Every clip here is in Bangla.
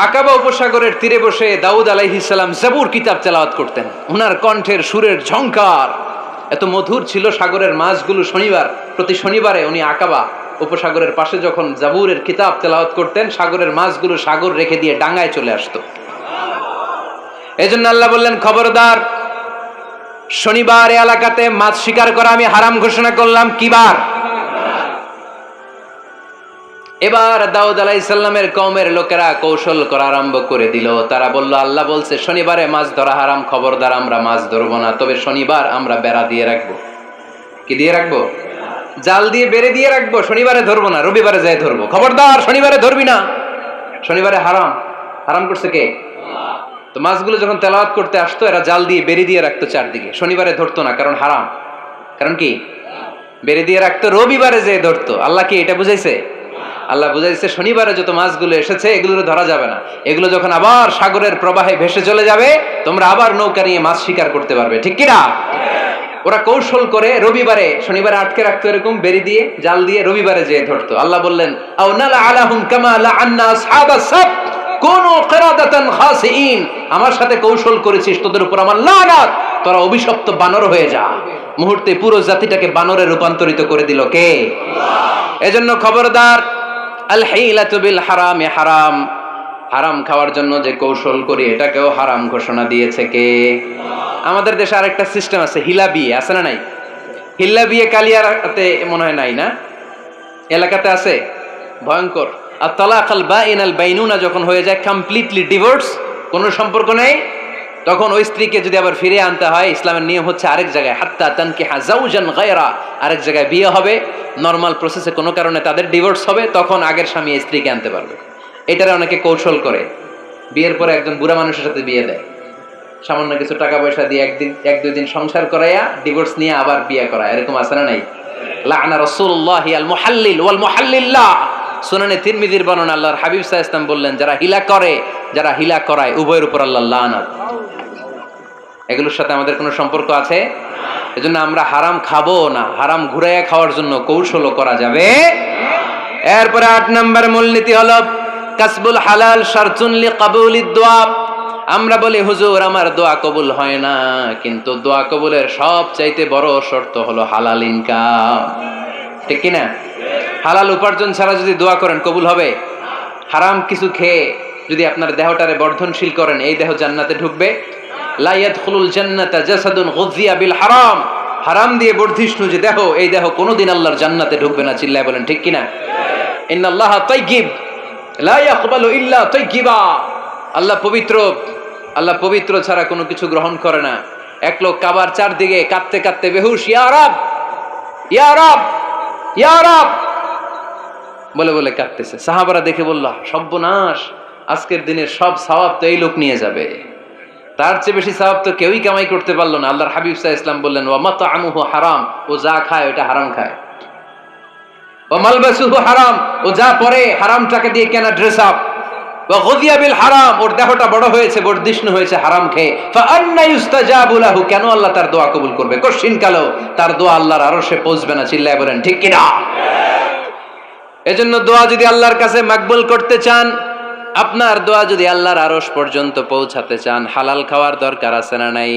আকাবা উপসাগরের তীরে বসে দাউদ আলাইহিস সালাম জাবুর কিতাব তেলাওয়াত করতেন। ওনার কণ্ঠের সুরের ঝংকার এত মধুর ছিল, সাগরের মাছগুলো প্রতি শনিবারে উনি আকাবা উপসাগরের পাশে যখন জাবুরের কিতাব তেলাওয়াত করতেন, সাগরের মাছগুলো সাগর রেখে দিয়ে ডাঙায় চলে আসতো। এজন্য আল্লাহ বললেন, খবরদার, শনিবার এলাকাতে মাছ শিকার করা আমি হারাম ঘোষণা করলাম। কিবার? এবার দাউদ আলাইহিস সালামের কওমের লোকেরা কৌশল করা আরম্ভ করে দিল। তারা বলল, আল্লাহ বলছে শনিবারে মাছ ধরা হারাম, খবরদার আমরা মাছ ধরবো না, তবে শনিবার আমরা বেড়া দিয়ে রাখবো। কি দিয়ে রাখবো? জাল দিয়ে বেড়ে দিয়ে রাখবো। শনিবারে ধরবো না, রবিবারে যাই ধরবো। খবরদার, শনিবারে ধরবি না, শনিবারে হারাম। হারাম করছে কে? তো মাছগুলো যখন তেলাওয়াত করতে আসতো, এরা জাল দিয়ে বেড়ে দিয়ে রাখতো চারদিকে। শনিবারে ধরতো না, কারণ হারাম। কারণ কি? বেড়ে দিয়ে রাখতো, রবিবারে যেয়ে ধরতো। আল্লাহ কি এটা বুঝাইছে? আল্লাহ বুঝাইছে শনিবারে যত মাছগুলো এসেছে এগুলো ধরা যাবে না। এগুলো যখন আবার সাগরের প্রবাহে ভেসে চলে যাবে, তোমরা আবার নৌকা নিয়ে মাছ শিকার করতে পারবে। ঠিক কিনা? ওরা কৌশল করে রবিবারে, শনিবারে আটকে রাখতো এরকম বেরি দিয়ে, জাল দিয়ে, রবিবারে যেয়ে ধরতো। আল্লাহ বললেন, আও নালা আলাহুম কামা লাআন্না আসহাবাস সাব কুনু কিরাদাতান খাসিইন। আমার সাথে কৌশল করেছিস, তোদের উপর আমার লানাত, তোরা অভিশপ্ত বানর হয়ে যা। মুহূর্তে পুরো জাতিটাকে বানরে রূপান্তরিত করে দিল কে? আল্লাহ। এজন্য খবরদার, আল হিলাতু বিল হারামে হারাম। হারাম খাওয়ার জন্য যে কৌশল করি এটাকেও হারাম ঘোষণা দিয়েছে কে? আমাদের দেশে আরেকটা সিস্টেম আছে, হিলা বিয়ে আছে না নাই? হিলা বিয়ে কালিয়াতে মনে হয় নাই না? এলাকাতে আছে, ভয়ঙ্কর। আর তালাকাল বাইনাল বাইনুনা যখন হয়ে যায় কমপ্লিটলি ডিভোর্স, কোনো সম্পর্ক নেই, তখন ওই স্ত্রীকে যদি আবার ফিরে আনতে হয়, ইসলামের নিয়ম হচ্ছে আরেক জায়গায় হাত্তা তানকিহা যাওজান গায়রা, আরেক জায়গায় বিয়ে হবে, নরমাল প্রসেসে কোনো কারণে তাদের ডিভোর্স হবে, তখন আগের স্বামী স্ত্রীকে আনতে পারবে। এটারে অনেকে কৌশল করে, বিয়ের পরে একজন বুড়া মানুষের সাথে বিয়ে দেয়, সামান্য কিছু টাকা পয়সা দিয়ে এক দুই দিন সংসার করাইয়া ডিভোর্স নিয়ে আবার বিয়ে করায়। এরকম আছে না নাই? লাআনা রাসূলুল্লাহি আল মুহাল্লিল ওয়াল মুহাল্লিল্লাহ। সুনানে তিরমিজির বর্ণনা, আল্লাহর হাবিব সাল্লাল্লাহু আলাইহি ওয়াসাল্লাম বললেন, যারা হিলা করে, যারা হিলা করায়, উভয়ের উপর আল্লাহর লানাত। এগুলোর সাথে আমাদের কোনো সম্পর্ক আছে? এজন্য আমরা হারাম খাবো না। হারাম ঘুরাইয়া খাওয়ার জন্য কৌশলও করা যাবে। এরপরে 8 নম্বর মূলনীতি হলো কাসবুল হালাল শারতুন লিকাবুলিদ দুআ। আমরা বলি, হুজুর আমার দোয়া কবুল হয় না, কিন্তু দোয়া কবুলের সবচাইতে বড় শর্ত হলো হালাল ইনকাম। ঠিক কি না? হালাল উপার্জন ছাড়া যদি দোয়া করেন কবুল হবে? হারাম কিছু খেয়ে যদি আপনার দেহটারে বর্ধনশীল করেন, এই দেহ জান্নাতে ঢুকবে? লা ইয়াদখুলুল জান্নাতা জাসাদুন গুযিয়া বিল হারাম। হারাম দিয়ে বর্ধিষ্ণু যে দেহ, এই দেহ কোনোদিন আল্লাহর জান্নাতে ঢুকবে না। চিল্লায় বলেন ঠিক কি না? ইন্নাল্লাহা তাইয়্যিব লা ইয়াকবালু ইল্লা তাইয়্যিবা। আল্লাহ পবিত্র, আল্লাহ পবিত্র ছাড়া কোনো কিছু গ্রহণ করে না। এক লোক কাবার চারদিকে কাঁদতে কাঁদতে বেহুশ, ইয়া রাব, ইয়া রাব, ইয়া রাব বলে বলে কাঁদতেছে। সাহাবারা দেখে বলল, সর্বনাশ, আজকের দিনের সব সওয়াব তো এই লোক নিয়ে যাবে। তার চেয়ে বেশি সওয়াব তো কেউই কামাই করতে পারলো না। আল্লাহর হাবিব সাল্লাল্লাহু আলাইহি ওয়াসাল্লাম বললেন, ওয়া মাতআমুহু হারাম, ও যা খায় ওটা হারাম খায়। ওয়া মালবাসুহু হারাম, ও যা পরে হারাম টাকা দিয়ে কেনা ড্রেস আপ। ওয়া গুযিয়া বিল হারাম, ওর দেহটা বড় হয়েছে, বর্ধিষ্ণু হয়েছে হারাম খেয়ে। ফা আন্না ইউস্তাজাবু লাহু, কেন আল্লাহ তার দোয়া কবুল করবে? কঠিন কালো তার দোয়া আল্লাহর আরশে পৌঁছবে না। চিল্লায় বলেন ঠিক কি না? এজন্য দোয়া যদি আল্লাহর কাছে মাকবুল করতে চান, আপনার দোয়া যদি আল্লাহর আরশ পর্যন্ত পৌঁছাতে চান, হালাল খাওয়ার দরকার আছে না নাই?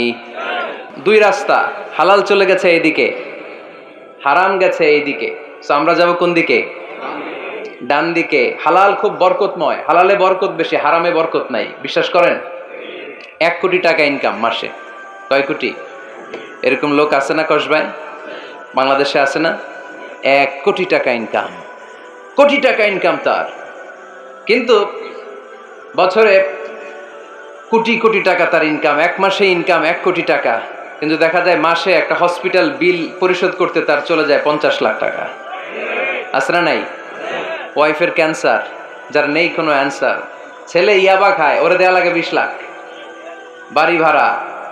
দুই রাস্তা, হালাল চলে গেছে এইদিকে, হারাম গেছে এইদিকে। সো আমরা যাব কোন দিকে? ডান দিকে। হালাল খুব বরকতময়, হালালে বরকত বেশি, হারামে বরকত নাই। বিশ্বাস করেন? 1 কোটি টাকা ইনকাম মাসে। কয় কোটি? এরকম লোক আছে না কসবায়? বাংলাদেশে আছে না? 1 কোটি টাকা ইনকাম, কোটি টাকা ইনকাম তার, কিন্তু বছরে কোটি কোটি টাকা তার ইনকাম। 1 মাসে ইনকাম 1 কোটি টাকা, কিন্তু দেখা যায় মাসে একটা হসপিটাল বিল পরিশোধ করতে তার চলে যায় 50 লাখ টাকা। আছে না নাই? ওয়াইফের ক্যান্সার, যার নেই কোনো অ্যান্সার। ছেলে ইয়াবা খায়, ওরে দেয়া লাগে 20 লাখ। বাড়ি ভাড়া,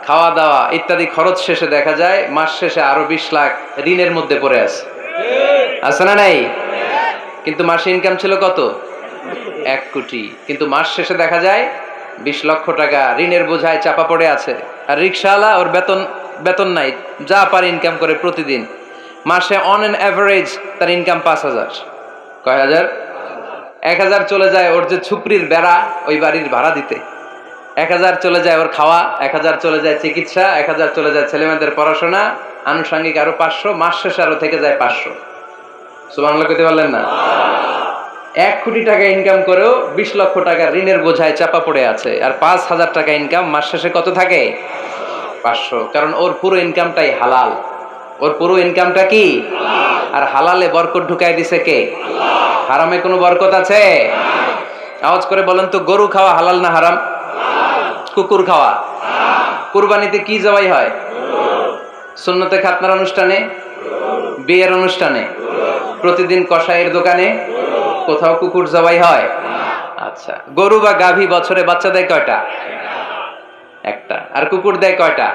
খাওয়া দাওয়া ইত্যাদি খরচ শেষে দেখা যায় মাস শেষে আরো 20 লাখ ঋণের মধ্যে পড়ে আছে। আছে না নাই? কিন্তু মাসে ইনকাম ছিল কত? 1 কোটি, কিন্তু মাস শেষে দেখা যায় 20 লক্ষ টাকা ঋণের বোঝায় চাপা পড়ে আছে। আর রিক্সাওয়ালা, ওর বেতন নাই, যা পারে ইনকাম করে প্রতিদিন। মাসে অন অ্যান অ্যাভারেজ তার ইনকাম 5,000। কয় হাজার? 1000 চলে যায় ওর যে ছুপরির বেড়া, ওই বাড়ির ভাড়া দিতে। 1000 চলে যায় ওর খাওয়া, 1000 চলে যায় চিকিৎসা, 1000 চলে যায় ছেলেমেয়েদের পড়াশোনা, আনুষঙ্গিক আরো 500, মাস শেষে আরো থেকে যায় 500। সুবহানাল্লাহ কইতে পারলেন না? 1 কোটি টাকা ইনকাম করেও 20 লক্ষ টাকা ঋণের বোঝায় চাপা পড়ে আছে। আর 5000 টাকা ইনকাম, মাস শেষে কত থাকে? 500। কারণ ওর পুরো ইনকামটাই হালাল। ওর পুরো ইনকামটা কি? আর হালালে বরকত ঢুকাই দিছে কে? হারামে কোনো বরকত আছে? আওয়াজ করে বলেন তো, গরু খাওয়া হালাল না হারাম? কুকুর খাওয়া? কুরবানিতে কি জবাই হয়? সুন্নতে খাতনার অনুষ্ঠানে, বিয়ের অনুষ্ঠানে, প্রতিদিন কসাইয়ের দোকানে, কোথাও কুকুর জবাই হয়? আচ্ছা, গরু বা গাভী বছরে বাচ্চা দেয় কয়টা? একটা। আর কুকুর দেয় কয়টা?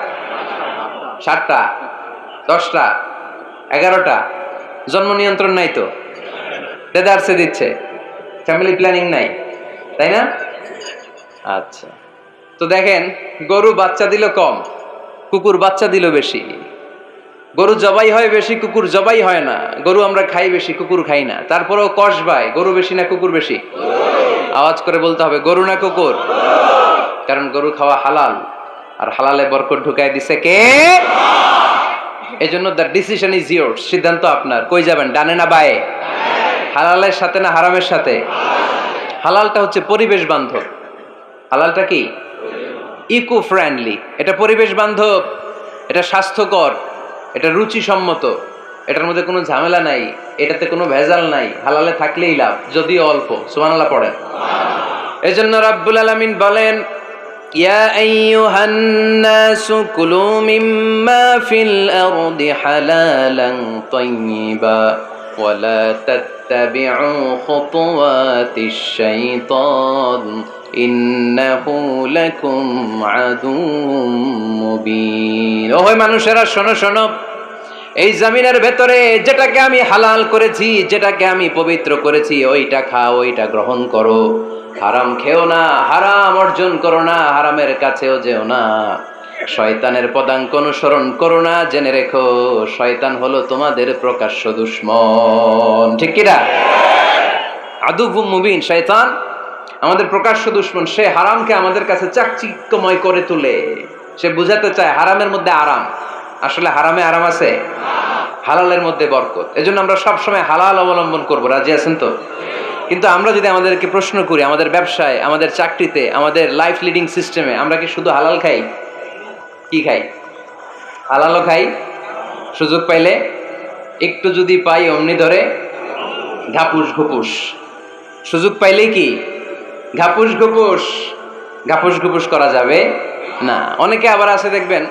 7টা, 10টা, 11টা। জন্ম নিয়ন্ত্রণ নাই তো, দেদারসে দিচ্ছে, ফ্যামিলি প্ল্যানিং নাই, তাই না? আচ্ছা, তো দেখেন, গরু বাচ্চা দিল কম, কুকুর বাচ্চা দিল বেশি। গরু জবাই হয় বেশি, কুকুর জবাই হয় না। গরু আমরা খাই বেশি, কুকুর খাই না। তারপরেও কসবায় গরু বেশি না কুকুর বেশি? আওয়াজ করে বলতে হবে, গরু না কুকুর? কারণ গরু খাওয়া হালাল, আর হালালে বরকত ঢুকাই দিছে কে? এজন্য দ্য ডিসিশন ইজ ইয়োরস, সিদ্ধান্ত আপনার। কই যাবেন, ডানে না বায়ে? হালালের সাথে না হারামের সাথে? হালালটা হচ্ছে পরিবেশ বান্ধব। হালালটা কি? Eco friendly. এটা পরিবেশ বান্ধব, এটা স্বাস্থ্যকর, এটা রুচিসম্মত, এটার মধ্যে কোনো ঝামেলা নাই, এটাতে কোনো ভেজাল নাই। হালালে থাকলেই লাভ, যদিও অল্প। সুবহানাল্লাহ পড়েন। এজন্য রাব্বুল আলামিন বলেন, ইয়া আইয়ুহান নাসু কুলু মিম্মা ফিল আরদি হালালান তাইয়্যিবা ওয়া লা তাত্তাবিউ খুতুওয়াতিশ শাইতান ইন্নাহু লাকুম আদুউম মুবিন। ওহে মানুষেরা, শোনো শোনো, এই জমিনের ভেতরে যেটাকে আমি হালাল করেছি, যেটাকে আমি পবিত্র করেছি, ওইটা খাও, ওইটা গ্রহণ করো। হারাম খেও না, হারাম অর্জন করো না, হারামের কাছেও যেও না। শয়তানের পদাঙ্ক অনুসরণ করো না। জেনে রেখো, শয়তান হলো তোমাদের প্রকাশ্য দুশমন। ঠিক কি না? আদুউম মুবিন। শয়তান আমাদের প্রকাশ্য দুশমন। সে হারামকে আমাদের কাছে চাকচিক্যময় করে তোলে। সে বুঝাতে চায় হারামের মধ্যে আরাম। আসলে হারামে আরাম আছে, হালালের মধ্যে বরকত। এজন্য আমরা সবসময় হালাল অবলম্বন করবো। রাজি আছেন তো? কিন্তু আমরা যদি আমাদেরকে প্রশ্ন করি, আমাদের ব্যবসায়, আমাদের চাকরিতে, আমাদের লাইফ লিডিং সিস্টেমে আমরা কি শুধু হালাল খাই? কি খাই? হালালও খাই, সুযোগ পাইলে একটু যদি পাই অমনি ধরে ঘাপুস ঘুপুস। সুযোগ পাইলেই কি ঘাপুস ঘুপুস? ঘাপুস ঘুপুস করা যাবে না। অনেকে আবার আছে দেখবেন,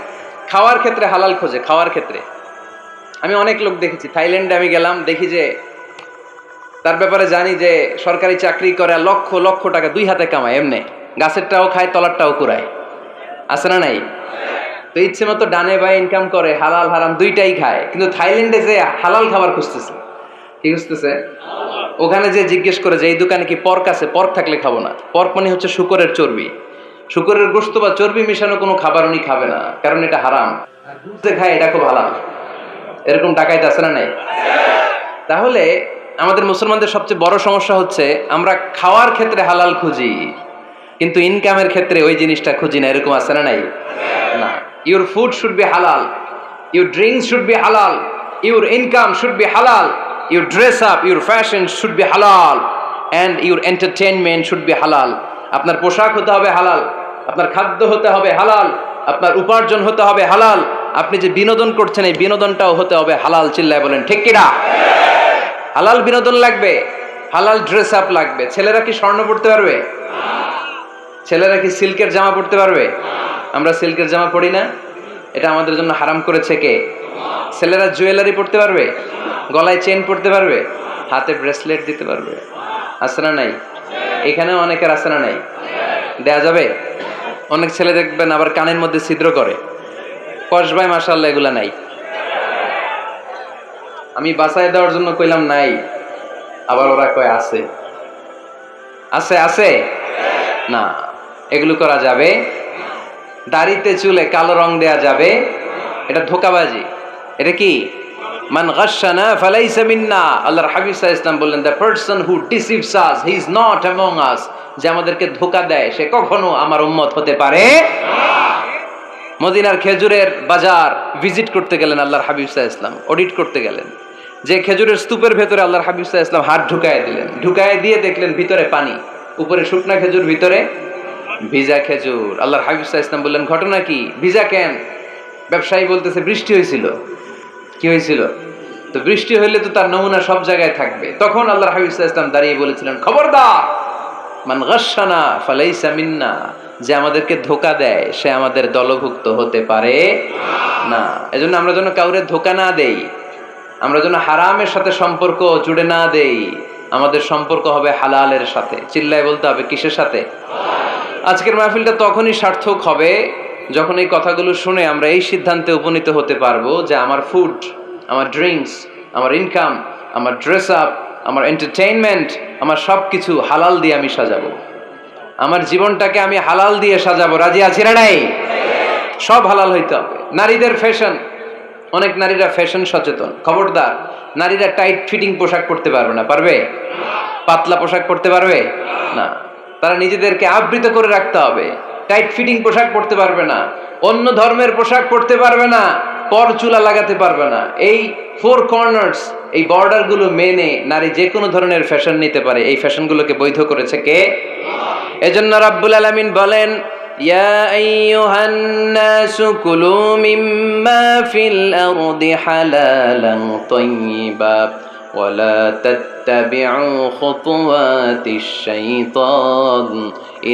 খাওয়ার ক্ষেত্রে হালাল খোঁজে। খাওয়ার ক্ষেত্রে আমি অনেক লোক দেখেছি। থাইল্যান্ডে আমি গেলাম, দেখি যে তার ব্যাপারে জানি যে সরকারি চাকরি করে, লক্ষ লক্ষ টাকা 2 হাতে কামায়। এমনি গাছেরটাও খায়, তলারটাও কুড়ায়। আছে না নাই? তো ইচ্ছে মতো ডানে বায়ে ইনকাম করে, হালাল হারাম দুইটাই খায়। কিন্তু থাইল্যান্ডে যে হালাল খাবার খুঁজতেছে। কি খুঁজতেছে? ওখানে যে জিজ্ঞেস করে যে এই দোকানে কি পর্ক আছে? পর্ক থাকলে খাবো না। পর্ক মানে হচ্ছে শুকরের চর্বি। শুকরের গোশত বা চর্বি মিশানো কোনো খাবার উনি খাবে না, কারণ এটা হারাম। যে খায় এটা খুব হালাল। এরকম ডাকাইত আছে না নাই? তাহলে আমাদের মুসলমানদের সবচেয়ে বড় সমস্যা হচ্ছে আমরা খাওয়ার ক্ষেত্রে হালাল খুঁজি, কিন্তু ইনকামের ক্ষেত্রে ওই জিনিসটা খুঁজি না। এরকম আছে না নাই? না। Your food should be halal, your drinks should be halal, your income should be halal, your dress up, your fashion should be halal, and your entertainment should be halal. আপনার পোশাক হতে হবে হালাল, আপনার খাদ্য হতে হবে হালাল, আপনার উপার্জন হতে হবে হালাল, আপনি যে বিনোদন করছেন এই বিনোদনটাও হতে হবে হালাল। চিল্লায় বলেন ঠিক কিনা? হালাল বিনোদন লাগবে, হালাল ড্রেস আপ লাগবে। ছেলেরা কি স্বর্ণ পড়তে পারবে? ছেলেরা কি সিল্কের জামা পড়তে পারবে? আমরা সিল্কের জামা পরি না, এটা আমাদের জন্য হারাম করেছে কে? ছেলেরা জুয়েলারি পড়তে পারবে? গলায় চেন পড়তে পারবে? হাতে ব্রেসলেট দিতে পারবে? আছে না নাই? এখানেও অনেকের আছে না নাই? দেয়া যাবে? অনেক ছেলে দেখবেন আবার কানের মধ্যে ছিদ্র করে। কসবাই মাশাআল্লাহ এগুলা নাই। আমি বাঁচায় দেওয়ার জন্য কইলাম নাই, আবার ওরা কয় আছে। আছে আছে না, এগুলো করা যাবে? দাড়িতে চুলে কালো রং দেয়া যাবে? এটা ধোঁকাবাজি। এটা কি? মান গাশশানা ফালাইসা মিন্না, আল্লাহর হাবিব সাল্লাল্লাহু আলাইহি ওয়াসাল্লাম বললেন, the person who deceives us he is not among আস, যে আমাদেরকে ধোঁকা দেয় সে কখনো আমার উম্মত হতে পারে না। মদিনার খেজুরের বাজার ভিজিট করতে গেলেন আল্লাহর হাবিব সাল্লাল্লাহু আলাইহি ওয়াসাল্লাম, অডিট করতে গেলেন। যে খেজুরের স্তূপের ভেতরে আল্লাহর হাবিব সাল্লাল্লাহু আলাইহি ওয়াসাল্লাম হাত ঢুকায় দিলেন, ঢুকায় দিয়ে দেখলেন ভিতরে পানি, উপরে শুকনা খেজুর, ভিতরে ভিজা খেজুর। আল্লাহর হাবিব সাল্লাল্লাহু আলাইহি ওয়াসাল্লাম বললেন, ঘটনা কি? ভিজা কেন? ব্যবসায়ী বলতেছে বৃষ্টি হয়েছিল। কি হয়েছিল? তো বৃষ্টি হইলে তো তার নমুনা সব জায়গায় থাকবে। তখন আল্লাহর হাবিব সাল্লাল্লাহু আলাইহি ওয়াসাল্লাম দাঁড়িয়ে বলেছিলেন, খবরদার, মান গাশশানা ফালাইসা মিন্না, যে আমাদেরকে ধোঁকা দেয় সে আমাদের দলভুক্ত হতে পারে না। এজন্য আমরা যেন কাউরে ধোঁকা না দেই, আমরা যেন হারামের সাথে সম্পর্ক জুড়ে না দেই, আমাদের সম্পর্ক হবে হালালের সাথে। চিল্লায় বলতে হবে কিসের সাথে? আজকের মাহফিলটা তখনই সার্থক হবে যখন এই কথাগুলো শুনে আমরা এই সিদ্ধান্তে উপনীত হতে পারবো যে আমার ফুড, আমার ড্রিঙ্কস, আমার ইনকাম, আমার ড্রেস আপ, আমার এন্টারটেইনমেন্ট, আমার সব কিছু হালাল দিয়ে আমি সাজাবো। আমার জীবনটাকে আমি হালাল দিয়ে সাজাবো। রাজি আছি না নাই? সব হালাল হইতে হবে। নারীদের ফ্যাশন, অনেক নারীরা ফ্যাশন সচেতন। খবরদার, নারীরা টাইট ফিটিং পোশাক পরতে পারবে না। পারবে? পাতলা পোশাক পরতে পারবে না। তারা নিজেদেরকে আবৃত করে রাখতে হবে। টাইট ফিটিং পোশাক পরতে পারবে না, অন্য ধর্মের পোশাক পরতে পারবে না, পর চুলা লাগাতে পারবে না। এই ফোর কর্নার্স, এই বর্ডার গুলো মেনে নারী যে কোনো ধরনের ফ্যাশন নিতে পারে। এই ফ্যাশনগুলোকে বৈধ করেছে কে? এজন্য রাব্বুল আলামিন বলেন, ইয়া আইয়ুহান নাসু কুলু মিম্মা ফিল আরদি হালালান তাইয়্যিবা ওয়ালা তাত্তাবিউ খুতুওয়াতিশ শাইতান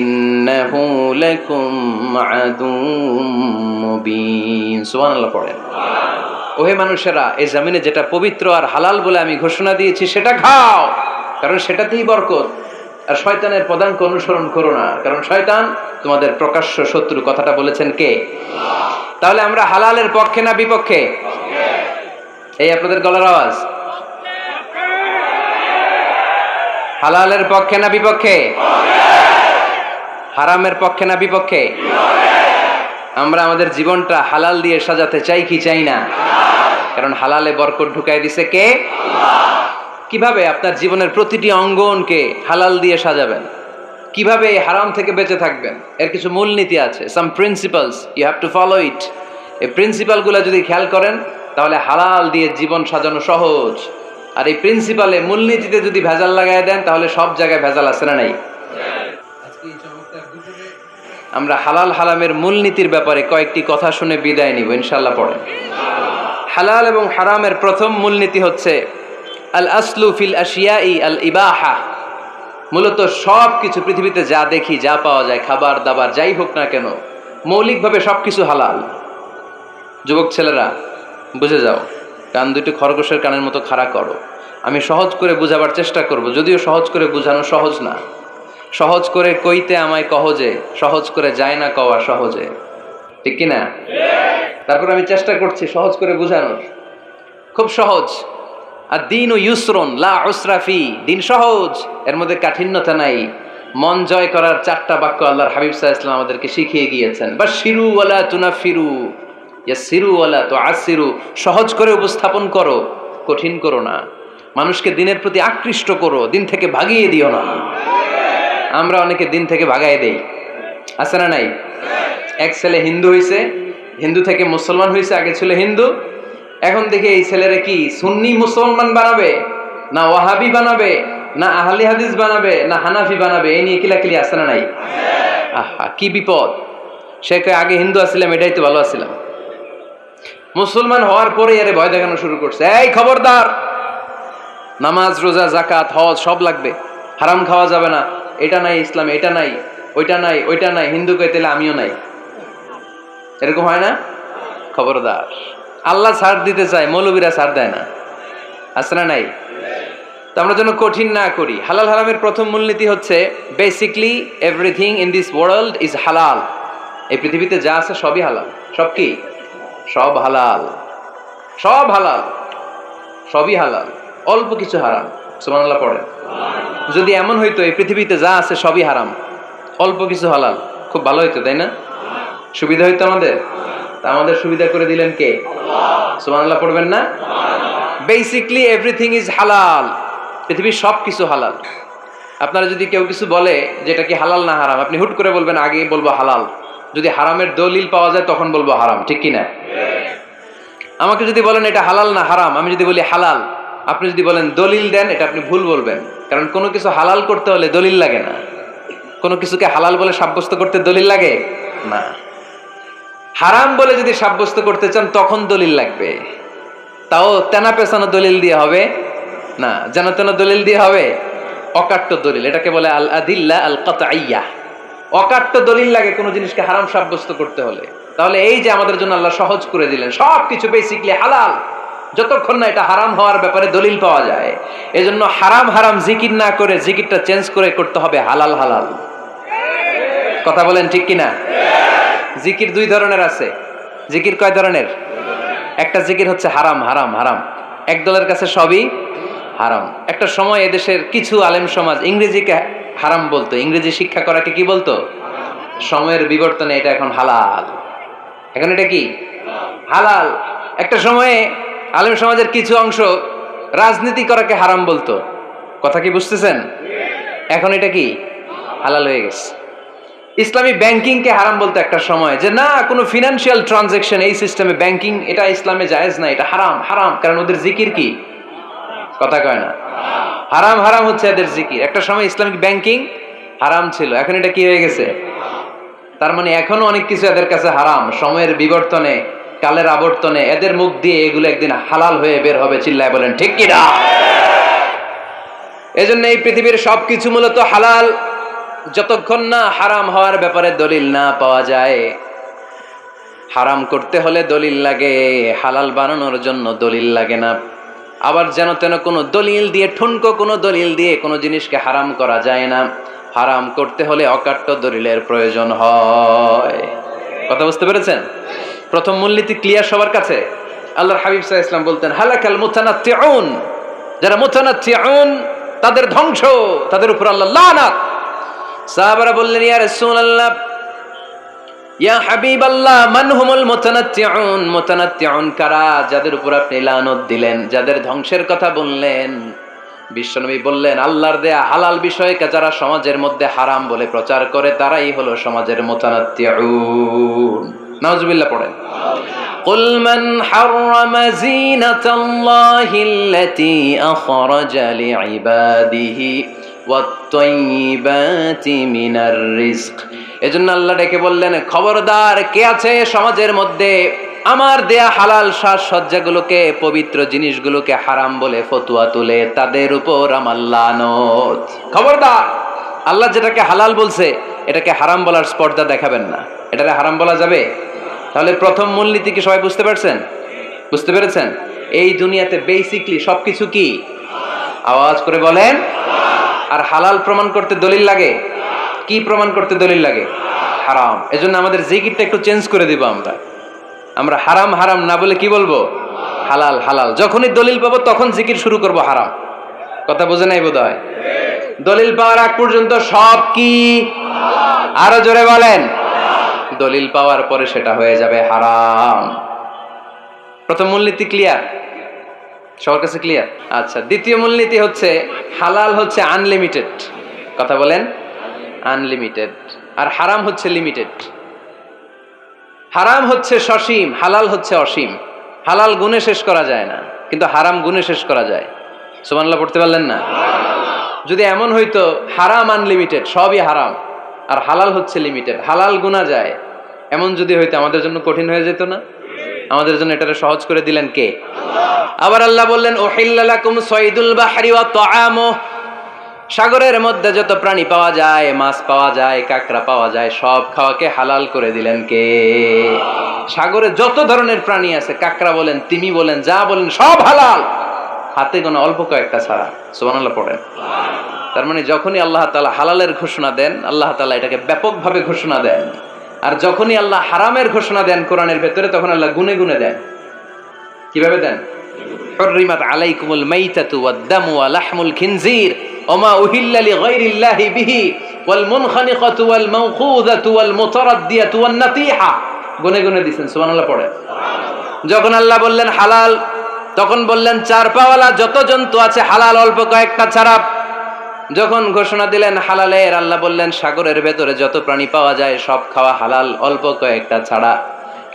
ইন্নাহু লাকুম আদুউম মুবিন। সুবহানাল্লাহ পড়েন। ওহে মানুষেরা, এই জমিনে যেটা পবিত্র আর হালাল বলে আমি ঘোষণা দিয়েছি সেটা খাও, কারণ সেটাতেই বরকত। আর শয়তানের পদাঙ্ক অনুসরণ করো না, কারণ শয়তান তোমাদের প্রকাশ্য শত্রু। কথাটা বলেছেন কে? তাহলে আমরা হালালের পক্ষে না বিপক্ষে? এই আপনাদের গলার আওয়াজ। হালালের পক্ষে না বিপক্ষে? হারামের পক্ষে না বিপক্ষে? আমরা আমাদের জীবনটা হালাল দিয়ে সাজাতে চাই কি চাই না? কারণ হালালে বরকত ঢুকাই দিছে কে? কিভাবে আপনার জীবনের প্রতিটি অঙ্গনকে হালাল দিয়ে সাজাবেন? কিভাবে এই হারাম থেকে বেঁচে থাকবেন? এর কিছু মূলনীতি আছে, some principles, you have to follow it. এই প্রিন্সিপালগুলো যদি খেয়াল করেন তাহলে হালাল দিয়ে জীবন সাজানো সহজ। আর এই প্রিন্সিপালে, মূলনীতিতে যদি ভেজাল লাগাই দেন তাহলে সব জায়গায় ভেজাল আছে না নাই? আমরা হালাল হারামের মূলনীতির ব্যাপারে কয়েকটি কথা শুনে বিদায় নিব ইনশাআল্লাহ। পড়েন। হালাল এবং হারামের প্রথম মূলনীতি হচ্ছে আল আসলু ফিল আশিয়াই আল ইবাহা। মূলত সব কিছু পৃথিবীতে যা দেখি, যা পাওয়া যায়, খাবার দাবার যাই হোক না কেন, মৌলিকভাবে সব কিছু হালাল। যুবক ছেলেরা বুঝে যাও, কান দুটি খরগোশের কানের মতো খাড়া করো। আমি সহজ করে বুঝাবার চেষ্টা করব, যদিও সহজ করে বুঝানো সহজ না। সহজ করে কইতে আমায় কহজে, সহজ করে যায় না কওয়া সহজে, ঠিক কিনা? তারপর আমি চেষ্টা করছি সহজ করে বুঝানোর। খুব সহজ। আর দিন ও ইউসরুন লা উসরা ফি, দিন সহজ, এর মধ্যে কাঠিন্যতা নাই। মন জয় করার 4টা বাক্য আল্লাহর হাবিব সাল্লাল্লাহু আলাইহি ওয়াসাল্লাম আমাদেরকে শিখিয়ে গিয়েছেন। বাশিরু ওয়ালা তুনাফিরু, ইয়াসিরু ওয়ালা তুআসিরু। সহজ করে উপস্থাপন করো, কঠিন করো না। মানুষকে দিনের প্রতি আকৃষ্ট করো, দিন থেকে ভাগিয়ে দিও না। আমরা অনেকে দিন থেকে ভাগায় দেই, আছে না নাই? এক ছেলে হিন্দু হইছে, হিন্দু থেকে মুসলমান হইছে, আগে ছিল হিন্দু, এখন দেখি এই ছেলেরা কি সুন্নি মুসলমান বানাবে, না ওয়াহাবি বানাবে, না আহলে হাদিস বানাবে, না হানাফি বানাবে, এই নিয়ে কিলাকিলি, আছে না নাই? আহা, কি বিপদ! সে আগে হিন্দু আসছিলাম, এটাই তো ভালো আসছিলাম। মুসলমান হওয়ার পরে এর ভয় দেখানো শুরু করছে, এই খবরদার, নামাজ রোজা জাকাত হজ সব লাগবে, হারাম খাওয়া যাবে না, এটা নাই ইসলামে, এটা নাই, ওইটা নাই, ওইটা নাই, হিন্দু কইতে আমিও নাই। এরকম হয় না? খবরদার, আল্লাহ ছাড় দিতে চায়, মৌলবীরা ছাড় দেয় না, আছে না নাই? তো আমরা যেন কঠিন না করি। হালাল হারামের প্রথম মূলনীতি হচ্ছে basically everything in this world is হালাল। এই পৃথিবীতে যা আছে সবই হালাল। সব কি? সব হালাল, সব হালাল, সবই হালাল, অল্প কিছু হারাম। সুবহানাল্লাহ পড়েন। যদি এমন হইতো এই পৃথিবীতে যা আছে সবই হারাম, অল্প কিছু হালাল, খুব ভালো হইতো, তাই না? সুবিধা হইতো আমাদের। তা আমাদের সুবিধা করে দিলেন কে? সুবহানাল্লাহ পড়বেন না? বেসিকলি এভরিথিং ইজ হালাল। পৃথিবীর সব কিছু হালাল। আপনারা যদি কেউ কিছু বলে যেটা কি হালাল না হারাম, আপনি হুট করে বলবেন আগে বলবো হালাল, যদি হারামের দলিল পাওয়া যায় তখন বলবো হারাম, ঠিক কিনা? আমাকে যদি বলেন এটা হালাল না হারাম, আমি যদি বলি হালাল, আপনি যদি বলেন দলিল দেন, এটা আপনি ভুল বলবেন। কারণ কোনো কিছু হালাল করতে হলে দলিল লাগে না। কোনো কিছুকে হালাল বলে সাব্যস্ত করতে দলিল লাগে না। হারাম বলে যদি সাব্যস্ত করতে চান তখন দলিল লাগবে, তাও তেনা পেছানো দলিল দিয়ে হবে না, যেন তেন দলিল দিয়ে হবে, অকাট্য দলিল। এটাকে বলে আল আদিল্লা আল কাতঈয়া। অকাট্য দলিল লাগে কোনো জিনিসকে হারাম সাব্যস্ত করতে হলে। তাহলে এই যে আমাদের জন্য আল্লাহ সহজ করে দিলেন, সব কিছু বেসিকলি হালাল যতক্ষণ না এটা হারাম হওয়ার ব্যাপারে দলিল পাওয়া যায়। এজন্য হারাম হারাম জিকির না করে জিকিরটা চেঞ্জ করে করতে হবে হালাল হালাল। কথা বলেন ঠিক কিনা? জিকির দুই ধরনের আছে। জিকির কয় ধরনের? একটা জিকির হচ্ছে হারাম হারাম হারাম, এক দলের কাছে সবই হারাম। একটা সময় এদেশের কিছু আলেম সমাজ ইংরেজিকে হারাম বলতো, ইংরেজি শিক্ষা করাকে কি বলতো? সময়ের বিবর্তনে এটা এখন হালাল। এখন এটা কি হালাল। একটা সময়ে আলেম সমাজের কিছু অংশ রাজনীতি করাকে হারাম বলতো, কথা কি বুঝতেছেন? এখন এটা কি হালাল হয়ে গেছে। ইসলামী ব্যাংকিংকে হারাম বলতো একটা সময়, যে না কোনো ফিনান্সিয়াল ট্রানজাকশন এই সিস্টেমে ব্যাংকিং এটা ইসলামে জায়েজ না, এটা হারাম হারাম। কারণ ওদের জিকির কি, কথা কয় না, হারাম হারাম হচ্ছে এদের জিকির। একটা সময় ইসলামিক ব্যাংকিং হারাম ছিল, এখন এটা কি হয়ে গেছে? তার মানে এখনো অনেক কিছু এদের কাছে হারাম। সময়ের বিবর্তনে, কালের আবর্তনে এদের মুখ দিয়ে এগুলো একদিন হালাল হয়ে বের হবে। চিল্লায় বলেন ঠিক কি না? এজন্য এই পৃথিবীর সবকিছু মূলত হালাল যতক্ষণ না হারাম হওয়ার ব্যাপারে দলিল না পাওয়া যায়। হারাম করতে হলে দলিল লাগে, হালাল বানানোর জন্য দলিল লাগে না। আবার যেন তেন কোনো দলিল দিয়ে, ঠুনকো কোনো দলিল দিয়ে কোনো জিনিসকে হারাম করা যায় না। হারাম করতে হলে অকাট্য দলিলের প্রয়োজন হয়। কথা বুঝতে পেরেছেন? প্রথম মূলনীতি ক্লিয়ার সবার কাছে? আল্লাহর হাবিব সাল্লাল্লাহু আলাইহি ওয়াসাল্লাম বলতেন হালাকাল মুতানাত্তিউন, যারা মুতানাত্তিউন তাদের ধ্বংস, তাদের উপর আল্লাহ লানাত। সাহাবারা বললেন ইয়া রাসূলুল্লাহ, ইয়া হাবিবাল্লাহ, মান হুমুল মুতানাত্তিউন? মুতানাত্তিউন কারা যাদের উপর আপনি লানত দিলেন, যাদের ধ্বংসের কথা বললেন? বিশ্বনবী বললেন আল্লাহর দেয়া হালাল বিষয়কে যারা সমাজের মধ্যে হারাম বলে প্রচার করে তারাই হলো সমাজের মুতানাত্তিউন। নাউজুবিল্লাহ পড়েন। কুল মান হাররামা যিনাতাল্লাহিল্লাতী আখরাজা লিইবাদিহি ওয়াত-তাইয়্যিবাতি মিনার রিজক। এজন্য আল্লাহ ডেকে বললেন খবরদার, কে আছে সমাজের মধ্যে আমার দেয়া হালাল সাজসজ্জাগুলোকে, পবিত্র জিনিসগুলোকে হারাম বলে ফতোয়া তুলে, তাদের উপর আমার লানত। খবরদার, আল্লাহ যেটাকে হালাল বলছে এটাকে হারাম বলার স্পর্ধা দেখাবেন না। এটাকে হারাম বলা যাবে? তাহলে প্রথম মূলনীতি কি সবাই বুঝতে পারছেন? বুঝতে পেরেছেন? এই দুনিয়াতে বেসিকলি সবকিছু কি? আওয়াজ করে বলেন। আর হালাল প্রমাণ করতে দলিল লাগে? কি প্রমাণ করতে দলিল লাগে? হারাম। এজন্য আমাদের জিকিরটা একটু চেঞ্জ করে দিব। আমরা হারাম হারাম না বলে কি বলবো? হালাল হালাল। যখনই দলিল পাবো তখন জিকির শুরু করব হারাম। কথা বোঝে নাই বোধহয়? দলিল পাওয়ার আগ পর্যন্ত সব কি? আরো জোরে বলেন। দলিল পাওয়ার পরে সেটা হয়ে যাবে হারাম। প্রথম মূলনীতি ক্লিয়ার? সবার কাছে ক্লিয়ার? আচ্ছা, দ্বিতীয় মূলনীতি হচ্ছে হালাল হচ্ছে আনলিমিটেড। কথা বলেন, আনলিমিটেড। আর হারাম হচ্ছে লিমিটেড। হারাম হচ্ছে সসীম, হালাল হচ্ছে অসীম। হালাল গুণে শেষ করা যায় না, কিন্তু হারাম গুণে শেষ করা যায়। সুবহানাল্লাহ পড়তে পারলেন না? যদি এমন হইতো হারাম আনলিমিটেড, সবই হারাম, আর হালাল হচ্ছে লিমিটেড, হালাল গুণা যায়, এমন যদি হইতো আমাদের জন্য কঠিন হয়ে যেত না? আমাদের জন্য এটারে সহজ করে দিলেন কে? আবার আল্লাহ বললেন উহিল্লা লাকুম সাইদুল বাহরি ওয়া তাআমুহু, সাগরের মধ্যে যত প্রাণী পাওয়া যায়, মাছ পাওয়া যায়, কাঁকড়া পাওয়া যায়, সব খাওয়াকে হালাল করে দিলেন কে? সাগরে যত ধরনের প্রাণী আছে, কাঁকড়া বলেন, তিমি বলেন, যা বলেন সব হালাল, হাতে গোনা অল্প কয়েকটা ছাড়া। সুবহানাল্লাহ পড়েন। তার মানে যখনই আল্লাহ তাআলা হালালের ঘোষণা দেন, আল্লাহ তাআলা এটাকে ব্যাপকভাবে ঘোষণা দেন। আর যখনই আল্লাহ হারামের ঘোষণা দেন কোরআনের ভেতরে, তখন আল্লাহ গুনে গুনে দেন। কিভাবে দেন? হুররিমাত আলাইকুমুল মাইতাতু ওয়াদ-দামু ওয়া লাহমুল খিনজির ওয়া মা উহিল্লা লিগাইরিল্লাহি বিহি ওয়াল মুনখানিকাতু ওয়াল মাওখুযাতু ওয়াল মুতারাদ্দিয়াতু ওয়ান নাতিহা। গুনে গুনে দিয়েছেন। সুবহানাল্লাহ পড়ে। যখন আল্লাহ বললেন হালাল, তখন বললেন, চার পাওয়ালা যত জন্তু আছে হালাল, অল্প কয়েকটা ছাড়া। যখন ঘোষণা দিলেন হালালের, আল্লাহ বললেন সাগরের ভেতরে যত প্রাণী পাওয়া যায় সব খাওয়া হালাল, অল্প কয়েকটা ছাড়া।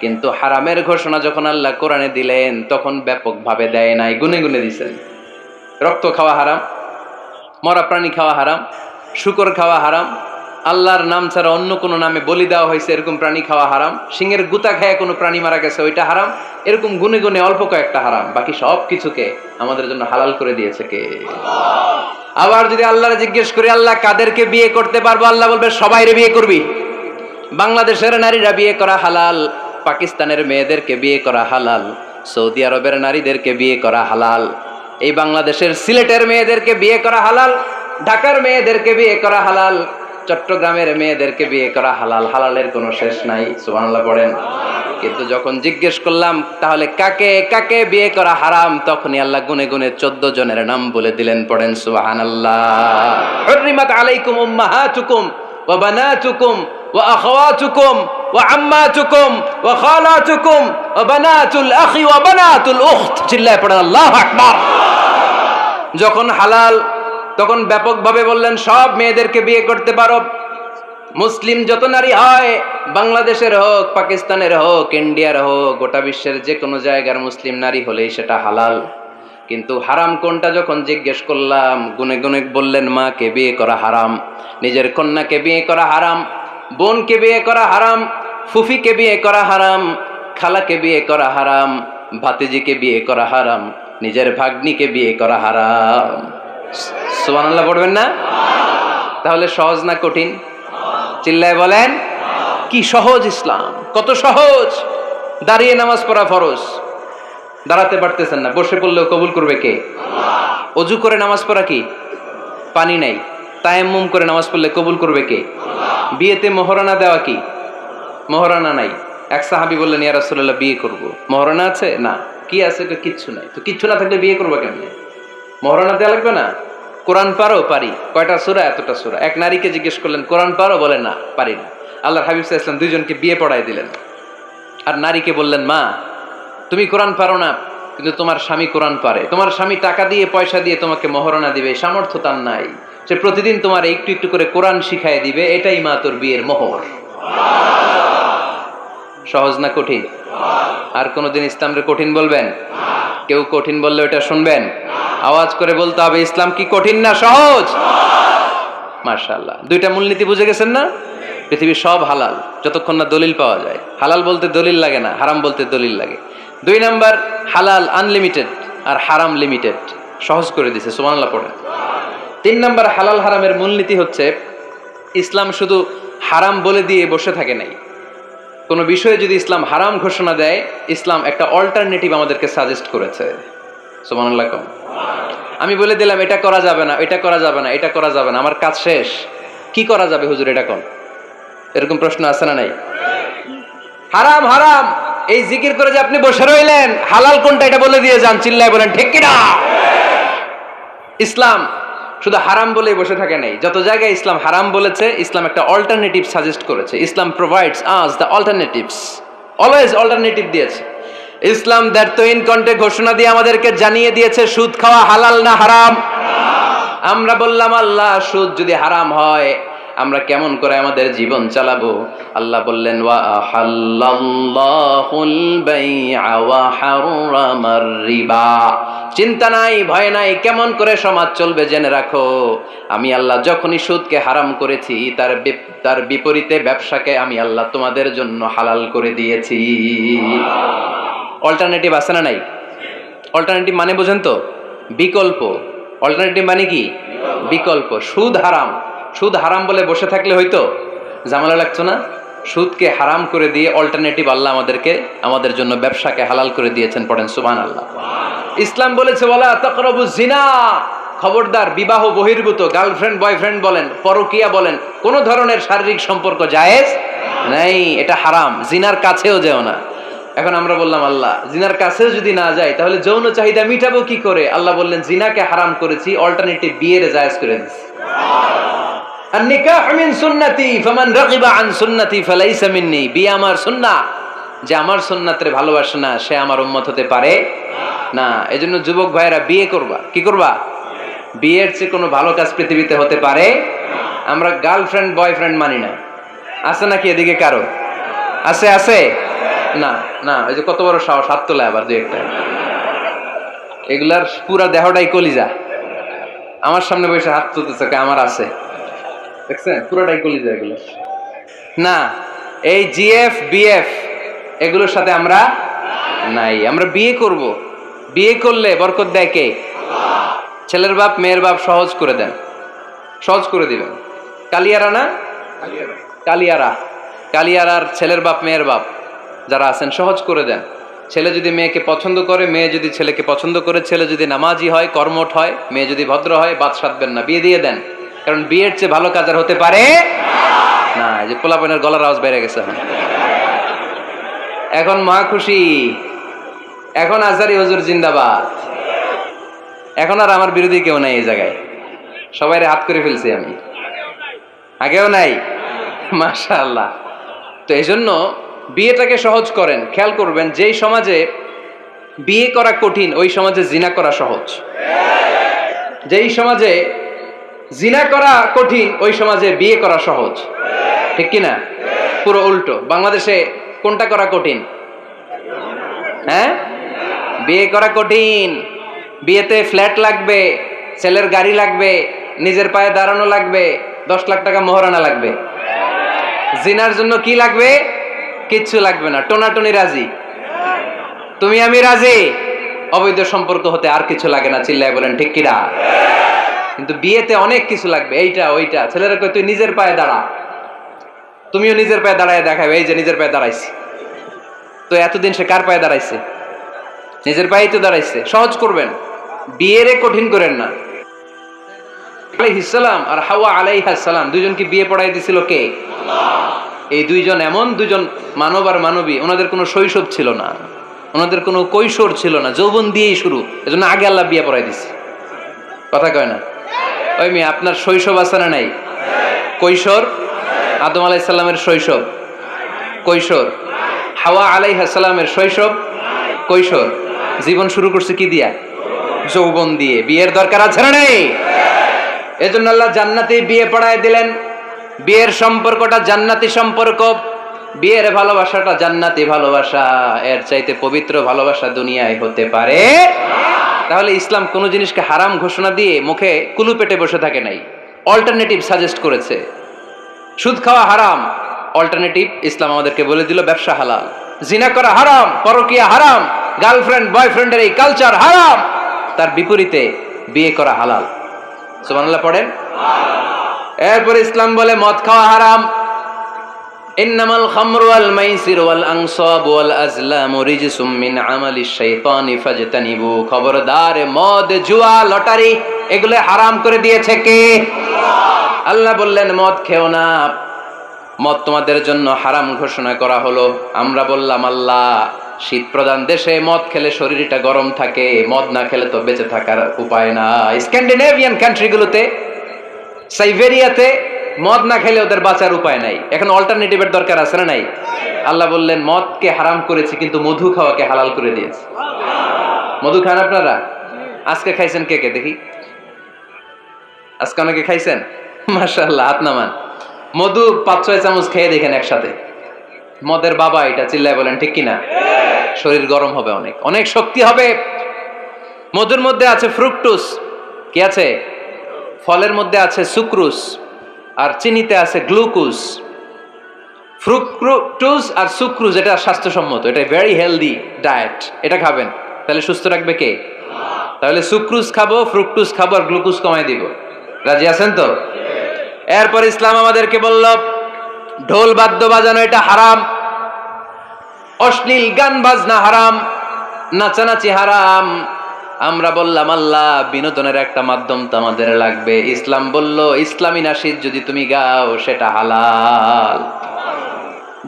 কিন্তু হারামের ঘোষণা যখন আল্লাহ কোরআনে দিলেন তখন ব্যাপকভাবে দেয় নাই, গুনে গুনে দিছেন। রক্ত খাওয়া হারাম, মরা প্রাণী খাওয়া হারাম, শূকর খাওয়া হারাম, আল্লাহর নাম ছাড়া অন্য কোনো নামে বলি দেওয়া হয়েছে এরকম প্রাণী খাওয়া হারাম, সিংহের গুতা খায় কোনো প্রাণী মারা গেছে ওইটা হারাম। এরকম গুনে গুনে অল্প কয়েকটা হারাম, বাকি সব কিছুকে আমাদের জন্য হালাল করে দিয়েছে কে? আবার যদি আল্লাহরে জিজ্ঞেস করি আল্লাহ কাদেরকে বিয়ে করতে পারবো, আল্লাহ বলবে সবাইরে বিয়ে করবি। বাংলাদেশের নারীরা বিয়ে করা হালাল, পাকিস্তানের মেয়েদেরকে বিয়ে করা হালাল, সৌদি আরবের নারীদেরকে বিয়ে করা হালাল, এই বাংলাদেশের সিলেটের মেয়েদেরকে বিয়ে করা হালাল, ঢাকার মেয়েদেরকে বিয়ে করা হালাল, চট্টগ্রামের মেয়েদেরকে বিয়ে করা হালাল। হালালের কোনো শেষ নাই, সুবহানাল্লাহ পড়েন। কিন্তু যখন জিজ্ঞেস করলাম তাহলে কাকে কাকে বিয়ে করা হারাম, তখনই আল্লাহ গুনে গুনে 14 জনের নাম বলে দিলেন, পড়েন সুবহানাল্লাহ। হুররিমাত আলাইকুম উম্মাহাতুকুম ওয়া বানাতুকুম ওয়া আখাওয়াতুকুম ওয়া আম্মাতুকুম ওয়া খালাতুকুম ওয়া বানাতুল আখি ওয়া বানাতুল উখত। চিল্লায়ে পড়েন আল্লাহু আকবার। যখন হালাল তখন ব্যাপকভাবে বললেন সব মেয়েদেরকে বিয়ে করতে পারো। মুসলিম যত নারী হয়, বাংলাদেশের হোক, পাকিস্তানের হোক, ইন্ডিয়ার হোক, গোটা বিশ্বের যে কোনো জায়গার মুসলিম নারী হলেই সেটা হালাল। কিন্তু হারাম কোনটা যখন জিজ্ঞেস করলাম, গুনে গুনে বললেন মাকে বিয়ে করা হারাম, নিজের কন্যাকে বিয়ে করা হারাম, বোনকে বিয়ে করা হারাম, ফুফিকে বিয়ে করা হারাম, খালাকে বিয়ে করা হারাম, ভাতিজিকে বিয়ে করা হারাম, নিজের ভাগ্নিকে বিয়ে করা হারাম। সুবহানাল্লাহ পড়বেন না? তাহলে সহজ না কঠিন? চিল্লায় বলেন কি সহজ ইসলাম, কত সহজ। দাঁড়িয়ে নামাজ পড়া ফরজ, দাঁড়াতে পারতেছেন না, বসে পড়লেও কবুল করবে কে? অজু করে নামাজ পড়া কি? পানি নাই, তায়াম্মুম করে নামাজ পড়লে কবুল করবে কে? বিয়েতে মোহরানা দেওয়া কি? মোহরানা নাই। এক সাহাবী বললেন ইয়া রাসূলুল্লাহ বিয়ে করব, মোহরানা আছে? না। কি আছে? কিচ্ছু নাই। তো কিচ্ছু না থাকলে বিয়ে করবো কেমনে? মোহরানা দেওয়া লাগবে না? কোরআন পারো? পারি। কয়টা সূরা? এতটা সূরা। এক নারীকে জিজ্ঞেস করলেন কোরআন পারো? বলে না, পারি না। আল্লাহর হাবিব সাল্লাল্লাহু আলাইহি ওয়াসাল্লাম দুইজনকে বিয়ে পড়াই দিলেন। আর নারীকে বললেন মা তুমি কোরআন পারো না, কিন্তু তোমার স্বামী কোরআন পারে, তোমার স্বামী টাকা দিয়ে পয়সা দিয়ে তোমাকে মোহরানা দিবে, সামর্থ্য তার নাই, সে প্রতিদিন তোমার একটু একটু করে কোরআন শিখাই দিবে, এটাই মা তোর বিয়ের মোহর। সহজ না কঠিন? আর কোনোদিন ইসলামরে কঠিন বলবেন? কেউ কঠিন বললে ওটা শুনবেন? আওয়াজ করে বলতে হবে ইসলাম কি কঠিন না সহজ? মাশাআল্লাহ। দুইটা মূলনীতি বুঝে গেছেন না? পৃথিবীর সব হালাল যতক্ষণ না দলিল পাওয়া যায়। হালাল বলতে দলিল লাগে না, হারাম বলতে দলিল লাগে। 2 নাম্বার, হালাল আনলিমিটেড আর হারাম লিমিটেড, সহজ করে দিয়েছে, সুবহানাল্লাহ পড়েন। 3 নাম্বার, হালাল হারামের মূলনীতি হচ্ছে ইসলাম শুধু হারাম বলে দিয়ে বসে থাকে নাই। কোনো বিষয়ে যদি ইসলাম হারাম ঘোষণা দেয়, ইসলাম একটা অল্টারনেটিভ আমাদেরকে সাজেস্ট করেছে। সুবহানাল্লাহ। আমি বলে দিলাম এটা করা যাবে না, এটা করা যাবে না, এটা করা যাবে না, আমার কাজ শেষ, কি করা যাবে হুজুর এটা কোন? এরকম প্রশ্ন আছে না নাই? হারাম হারাম এই জিকির করে যে আপনি বসে রইলেন, হালাল কোনটা এটা বলে দিয়ে যান, চিল্লায় বলেন ঠিক কি না? ইসলাম শুধু হারাম বলেই বসে থাকে নাই। যত জায়গায় ইসলাম হারাম বলেছে, ইসলাম একটা অল্টারনেটিভ সাজেস্ট করেছে। Islam provides us the alternatives, always alternative দিয়েছে। ইসলাম দ্যাট ইন কন্টে ঘোষণা দিয়ে আমাদেরকে জানিয়ে দিয়েছে সুদ খাওয়া হালাল না হারাম। আমরা বললাম আল্লাহ সুদ যদি হারাম হয় আমরা কেমন করে আমাদের জীবন চালাবো? আল্লাহ বললেন ওয়া আহাল্লাল্লাহুল বাই'a ওয়া হারামার রিবা। চিন্তা নাই, ভয় নাই, কেমন করে সমাজ চলবে জেনে রাখো। আমি আল্লাহ যখনই সুদকে হারাম করেছি, তার বিপরীতে ব্যবসাকে আমি আল্লাহ তোমাদের জন্য হালাল করে দিয়েছি। অল্টারনেটিভ আছে না নাই? অল্টারনেটিভ মানে বোঝেন তো? বিকল্প। অল্টারনেটিভ মানে কি? বিকল্প। সুদ হারাম, সুদ হারাম বলে বসে থাকলে হয়তো ঝামেলা লাগতো না। সুদকে হারাম করে দিয়ে অল্টারনেটিভ আল্লাহ আমাদের জন্য ব্যবসাকে হালাল করে দিয়েছেন। পড়েন সুবহানাল্লাহ। ইসলাম বলেছে ওয়ালা তাকরাবুজ জিনা, খবরদার বিবাহ বহির্ভূত, গার্লফ্রেন্ড বয়ফ্রেন্ড বলেন, পরকীয়া বলেন, কোন ধরনের শারীরিক সম্পর্ক জায়েজ নাই, এটা হারাম। জিনার কাছেও যেও না। এখন আমরা বললাম আল্লাহ জিনার কাছেও যদি না যাই তাহলে যৌন চাহিদা মিটাবো কি করে? আল্লাহ বললেন জিনাকে হারাম করেছি, অল্টারনেটিভ বিয়ের জায়েজ করে দিয়েছি। আন-নিকাহু মিন সুন্নতি ফামান রাগিবা আন সুন্নতি ফালাইসা মিন্নি। বিয়ে আমার সুন্নাহ, যে আমার সুন্নাতরে ভালোবাসে না সে আমার উম্মত হতে পারে না। না, এজন্য যুবক ভাইয়েরা বিয়ে করবা। কি করবা? বিয়ের চেয়ে কোনো ভালো কাজ পৃথিবীতে হতে পারে? আমরা গার্লফ্রেন্ড বয়ফ্রেন্ড মানি না। আছে নাকি এদিকে কারো? আছে? আছে না? না, ওই যে কত বড় সাহস, হাত তোলে আবার দুই একটা। এগুলার পুরা দেহটাই কলিজা। আমার সামনে বসে হাত তুলতেছে, আমার আছে, দেখছেন? পুরোটাই কলিজা এগুলো। না, এই জিএফ বিএফ এগুলোর সাথে আমরা নাই। আমরা বিয়ে করব। বিয়ে করলে বরকত দেয় কে? ছেলের বাপ মেয়ের বাপ সহজ করে দেন, সহজ করে দিবেন। কালিয়ারা না, কালিয়ারা, কালিয়ারার ছেলের বাপ মেয়ের বাপ যারা আছেন সহজ করে দেন। ছেলে যদি মেয়েকে পছন্দ করে, মেয়ে যদি ছেলেকে পছন্দ করে, ছেলে যদি নামাজি হয়, কর্মঠ হয়, মেয়ে যদি ভদ্র হয়, বাদ সাধবেন না, বিয়ে দিয়ে দেন। কারণ বিয়ের চেয়ে ভালো কাজ আর হতে পারে না। এই যে পোলাপানের গলার আওয়াজ বেড়ে গেছে এখন মা খুশি। এখন আজহারি হুজুর জিন্দাবাদ। এখন আর আমার বিরোধী কেউ নাই এই জায়গায়, সবাই হাত করে ফেলছি আমি, আগেও নাই। মাশাআল্লাহ। তো এই জন্য বিয়েটাকে সহজ করেন। খেয়াল করবেন, যেই সমাজে বিয়ে করা কঠিন ওই সমাজে জিনা করা সহজ। যেই সমাজে জিনা করা কঠিন ওই সমাজে বিয়ে করা সহজ। ঠিক কিনা? পুরো উল্টো। বাংলাদেশে কোনটা করা কঠিন? হ্যাঁ, বিয়ে করা কঠিন। বিয়েতে ফ্ল্যাট লাগবে, ছেলের গাড়ি লাগবে, নিজের পায়ে দাঁড়ানো লাগবে, 10 লাখ টাকা মোহরানা লাগবে। জিনার জন্য কি লাগবে? কিচ্ছু লাগবে না, টোনাটুনি রাজি, তুমি আমি রাজি। অবৈধ সম্পর্ক হতে আর কিছু লাগে না, চিল্লায় বলেন ঠিক কিনা? কিন্তু বিয়েতে অনেক কিছু লাগবে, এইটা ওইটা। ছেলেরা কই তুই নিজের পায়ে দাঁড়া, তুমিও নিজের পায়ে দাঁড়ায় দেখাবে, এই যে নিজের পায়ে দাঁড়াইছি। তো এতদিন সে কার পায়ে দাঁড়াইছে? নিজের পায়েই তো দাঁড়াইছে। সহজ করবেন, বিয়েরে কঠিন করেন না। আলাইহিস সালাম আর হাওয়া আলাইহাস সালাম দুইজনকে বিয়ে পড়াই দিছিল কে? এই দুইজন এমন দুজন মানব আর মানবী, ওনাদের কোনো শৈশব ছিল না, ওনাদের কোনো কৈশোর ছিল না, যৌবন দিয়েই শুরু। এজন্য আগে আল্লাহ বিয়ে পড়াই দিছে। কথা কয় না? ওই মেয়ে, আপনার শৈশব আছে না নাই? কৈশোর, আদম আলাইহিস সালামের শৈশব, কৈশোর। হাওয়া আলাইহিস সালামের শৈশব, কৈশোর। জীবন শুরু করছে কি দিয়া? যৌবন দিয়ে। বিয়ের দরকার আছে না নেই? এজন্য আল্লাহ জান্নাতে বিয়ে পড়ায় দিলেন। বিয়ের সম্পর্কটা জান্নাতি সম্পর্ক, বিয়ের ভালোবাসাটা জান্নাতি ভালোবাসা। এর চাইতে পবিত্র ভালোবাসা দুনিয়ায় হতে পারে? তাহলে ইসলাম কোন জিনিসকে হারাম ঘোষণা দিয়ে মুখে কুলু পেটে বসে থাকে নাই, অল্টারনেটিভ সাজেস্ট করেছে। সুদ খাওয়া হারাম, অল্টারনেটিভ ইসলাম আমাদেরকে বলে দিল ব্যবসা হালাল। জিনা করা হারাম, পরকিয়া হারাম, গার্লফ্রেন্ড বয়ফ্রেন্ডের এই কালচার হারাম, তার বিপরীতে বিয়ে করা হালাল। সুবহানাল্লাহ পড়েন। এরপর ইসলাম বলে মদ খাওয়া হারাম। ইন্নামাল খামরু ওয়াল মাইসির ওয়াল আনসাবু ওয়াল আজলামু রিজসুম মিন আমালিশ শাইতানি ফাজতানিবু। খবরদার, মদ, জুয়া, লটারি এগুলো হারাম করে দিয়েছে কে? আল্লাহ বললেন মদ খেও না, মদ তোমাদের জন্য হারাম ঘোষণা করা হলো। আমরা বললাম আল্লাহ, শীত প্রধান দেশে মদ খেলে শরীরটা গরম থাকে, মদ না খেলে তো বেঁচে থাকার উপায় না। স্ক্যান্ডিনেভিয়ান কান্ট্রিগুলোতে, সাইবেরিয়াতে মদ না খেলে ওদের বাঁচার উপায় নাই। এখন অল্টারনেটিভের দরকার আছে না নাই? আল্লাহ বললেন মদকে হারাম করেছি, কিন্তু মধু খাওয়াকে হালাল করে দিয়েছে। মধু খান আপনারা? আজকে খাইছেন কে কে দেখি? আজকে অনেকে খাইছেন? মাশাআল্লাহ, হাত নামান। মধু 5-6 চামচ খেয়ে দেখেন একসাথে। মদের বাবা এটা, চিল্লায় বলেন ঠিক কিনা? শরীর গরম হবে, অনেক অনেক শক্তি হবে। মধুর মধ্যে আছে ফ্রুকটোজ। কি আছে? ফলের মধ্যে আছে সুক্রোজ, আর চিনিতে আছে গ্লুকোজ। ফ্রুকটোজ আর সুক্রোজ এটা স্বাস্থ্যসম্মত, এটা ভেরি হেলদি ডায়েট। এটা খাবেন, তাহলে সুস্থ রাখবে কে? তাহলে সুক্রোজ খাবো, ফ্রুকটোজ খাবো, আর গ্লুকোজ কমাই দিব। রাজি আছেন তো? এরপর ইসলাম আমাদেরকে বলল ঢোল বাদ্য বাজানো এটা হারাম, অশ্লীল গান বাজনা হারাম, নাচানাচি হারাম। আমরা বললাম আল্লাহ, বিনোদনের একটা মাধ্যম তো আমাদের লাগবে। ইসলাম বলল ইসলামী নাশিদ যদি তুমি গাও সেটা হালাল।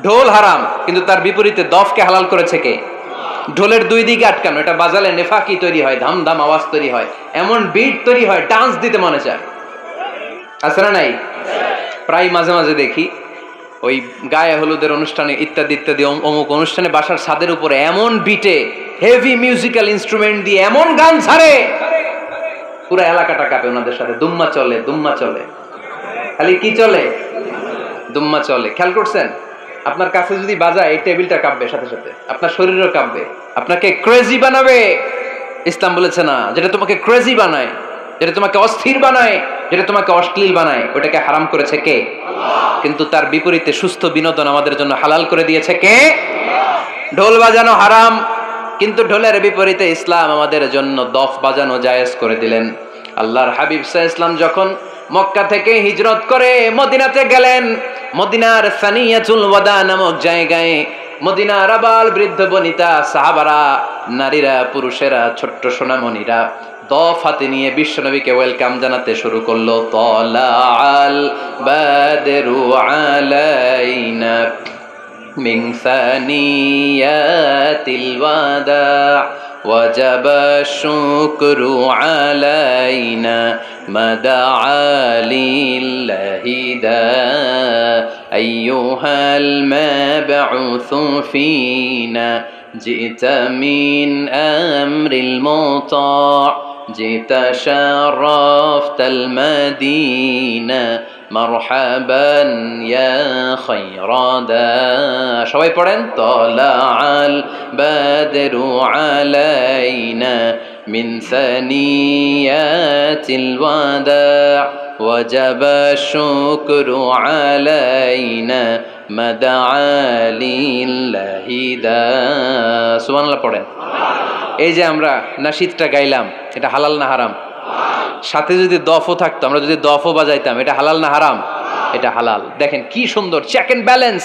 ঢোল হারাম, কিন্তু তার বিপরীতে দফকে হালাল করেছে কে? ঢোলের দুই দিকে আটকানো, এটা বাজালে নেফাকি তৈরি হয়, ধাম ধাম আওয়াজ তৈরি হয়, এমন বিট তৈরি হয়, ডান্স দিতে মনে চায়। আছে না নাই? প্রায় মাঝে মাঝে দেখি ওই গায়ে হলুদের অনুষ্ঠানে ইত্যাদি ইত্যাদি অমুক অনুষ্ঠানে বাসার ছাদের উপরে এমন বিটে হেভি মিউজিক্যাল ইনস্ট্রুমেন্ট দিয়ে এমন গান ছাড়ে, পুরো এলাকাটা কাঁপে ওনাদের সাথে। দুম্মা চলে, দুম্মা চলে, খালি কি চলে? দুম্মা চলে। খেয়াল করছেন? আপনার কাছে যদি বাজায় এই টেবিলটা কাঁপবে, সাথে সাথে আপনার শরীরও কাঁপবে, আপনাকে ক্রেজি বানাবে। ইসলাম বলেছে না, যেটা তোমাকে ক্রেজি বানায়, যেটা তোমাকে অস্থির বানায়, যেটা তোমাকে অশ্লীল বানায়, ওটাকে হারাম করেছে কে? কিন্তু তার বিপরীতে সুস্থ বিনোদন আমাদের জন্য হালাল করে দিয়েছে কে? ঢোল বাজানো হারাম, কিন্তু ঢোলের বিপরীতে ইসলাম আমাদের জন্য দফ বাজানো জায়েজ করে দিলেন। আল্লাহর হাবিব সাল্লাল্লাহু আলাইহি ওয়াসাল্লাম যখন মক্কা থেকে হিজরত করে মদিনাতে গেলেন, মদিনার সানিয়াতুল ওয়াদা নামক জায়গায় মদিনার আবাল বৃদ্ধ বনিতা সাহাবারা, নারীরা, পুরুষেরা, ছোট্ট সোনামণিরা দফ হাতে নিয়ে বিশ্বনবীকে ওয়েলকাম জানাতে শুরু করলো। তলাআল বাদরু আলাইনা মিন সানিয়াতিল ওয়াদা ওয়াজাবা শুকরু আলাইনা মাদআ লিল্লাহি দা আইয়ুহাল মাবউসু ফিনা জিতা মিন আমরিল মুতা' জিতা শারাফতাল মাদিনা মারহাবান ইয়া খায়রাদা। সবাই পড়েন, তলাআল বাদরু আলাইনা মিন সানিয়াতিল ওয়াদা ওয়াজাবা শুকরু আলাইনা মাদআ লিল্লাহি দা। সুবহানাল্লাহ পড়েন। এই যে আমরা নাশিদটা গাইলাম, এটা হালাল না হারাম? সাথে যদি দফও থাকতো, আমরা যদি দফও বাজাইতাম, এটা হালাল না হারাম? এটা হালাল। দেখেন কি সুন্দর চেক এন্ড ব্যালেন্স,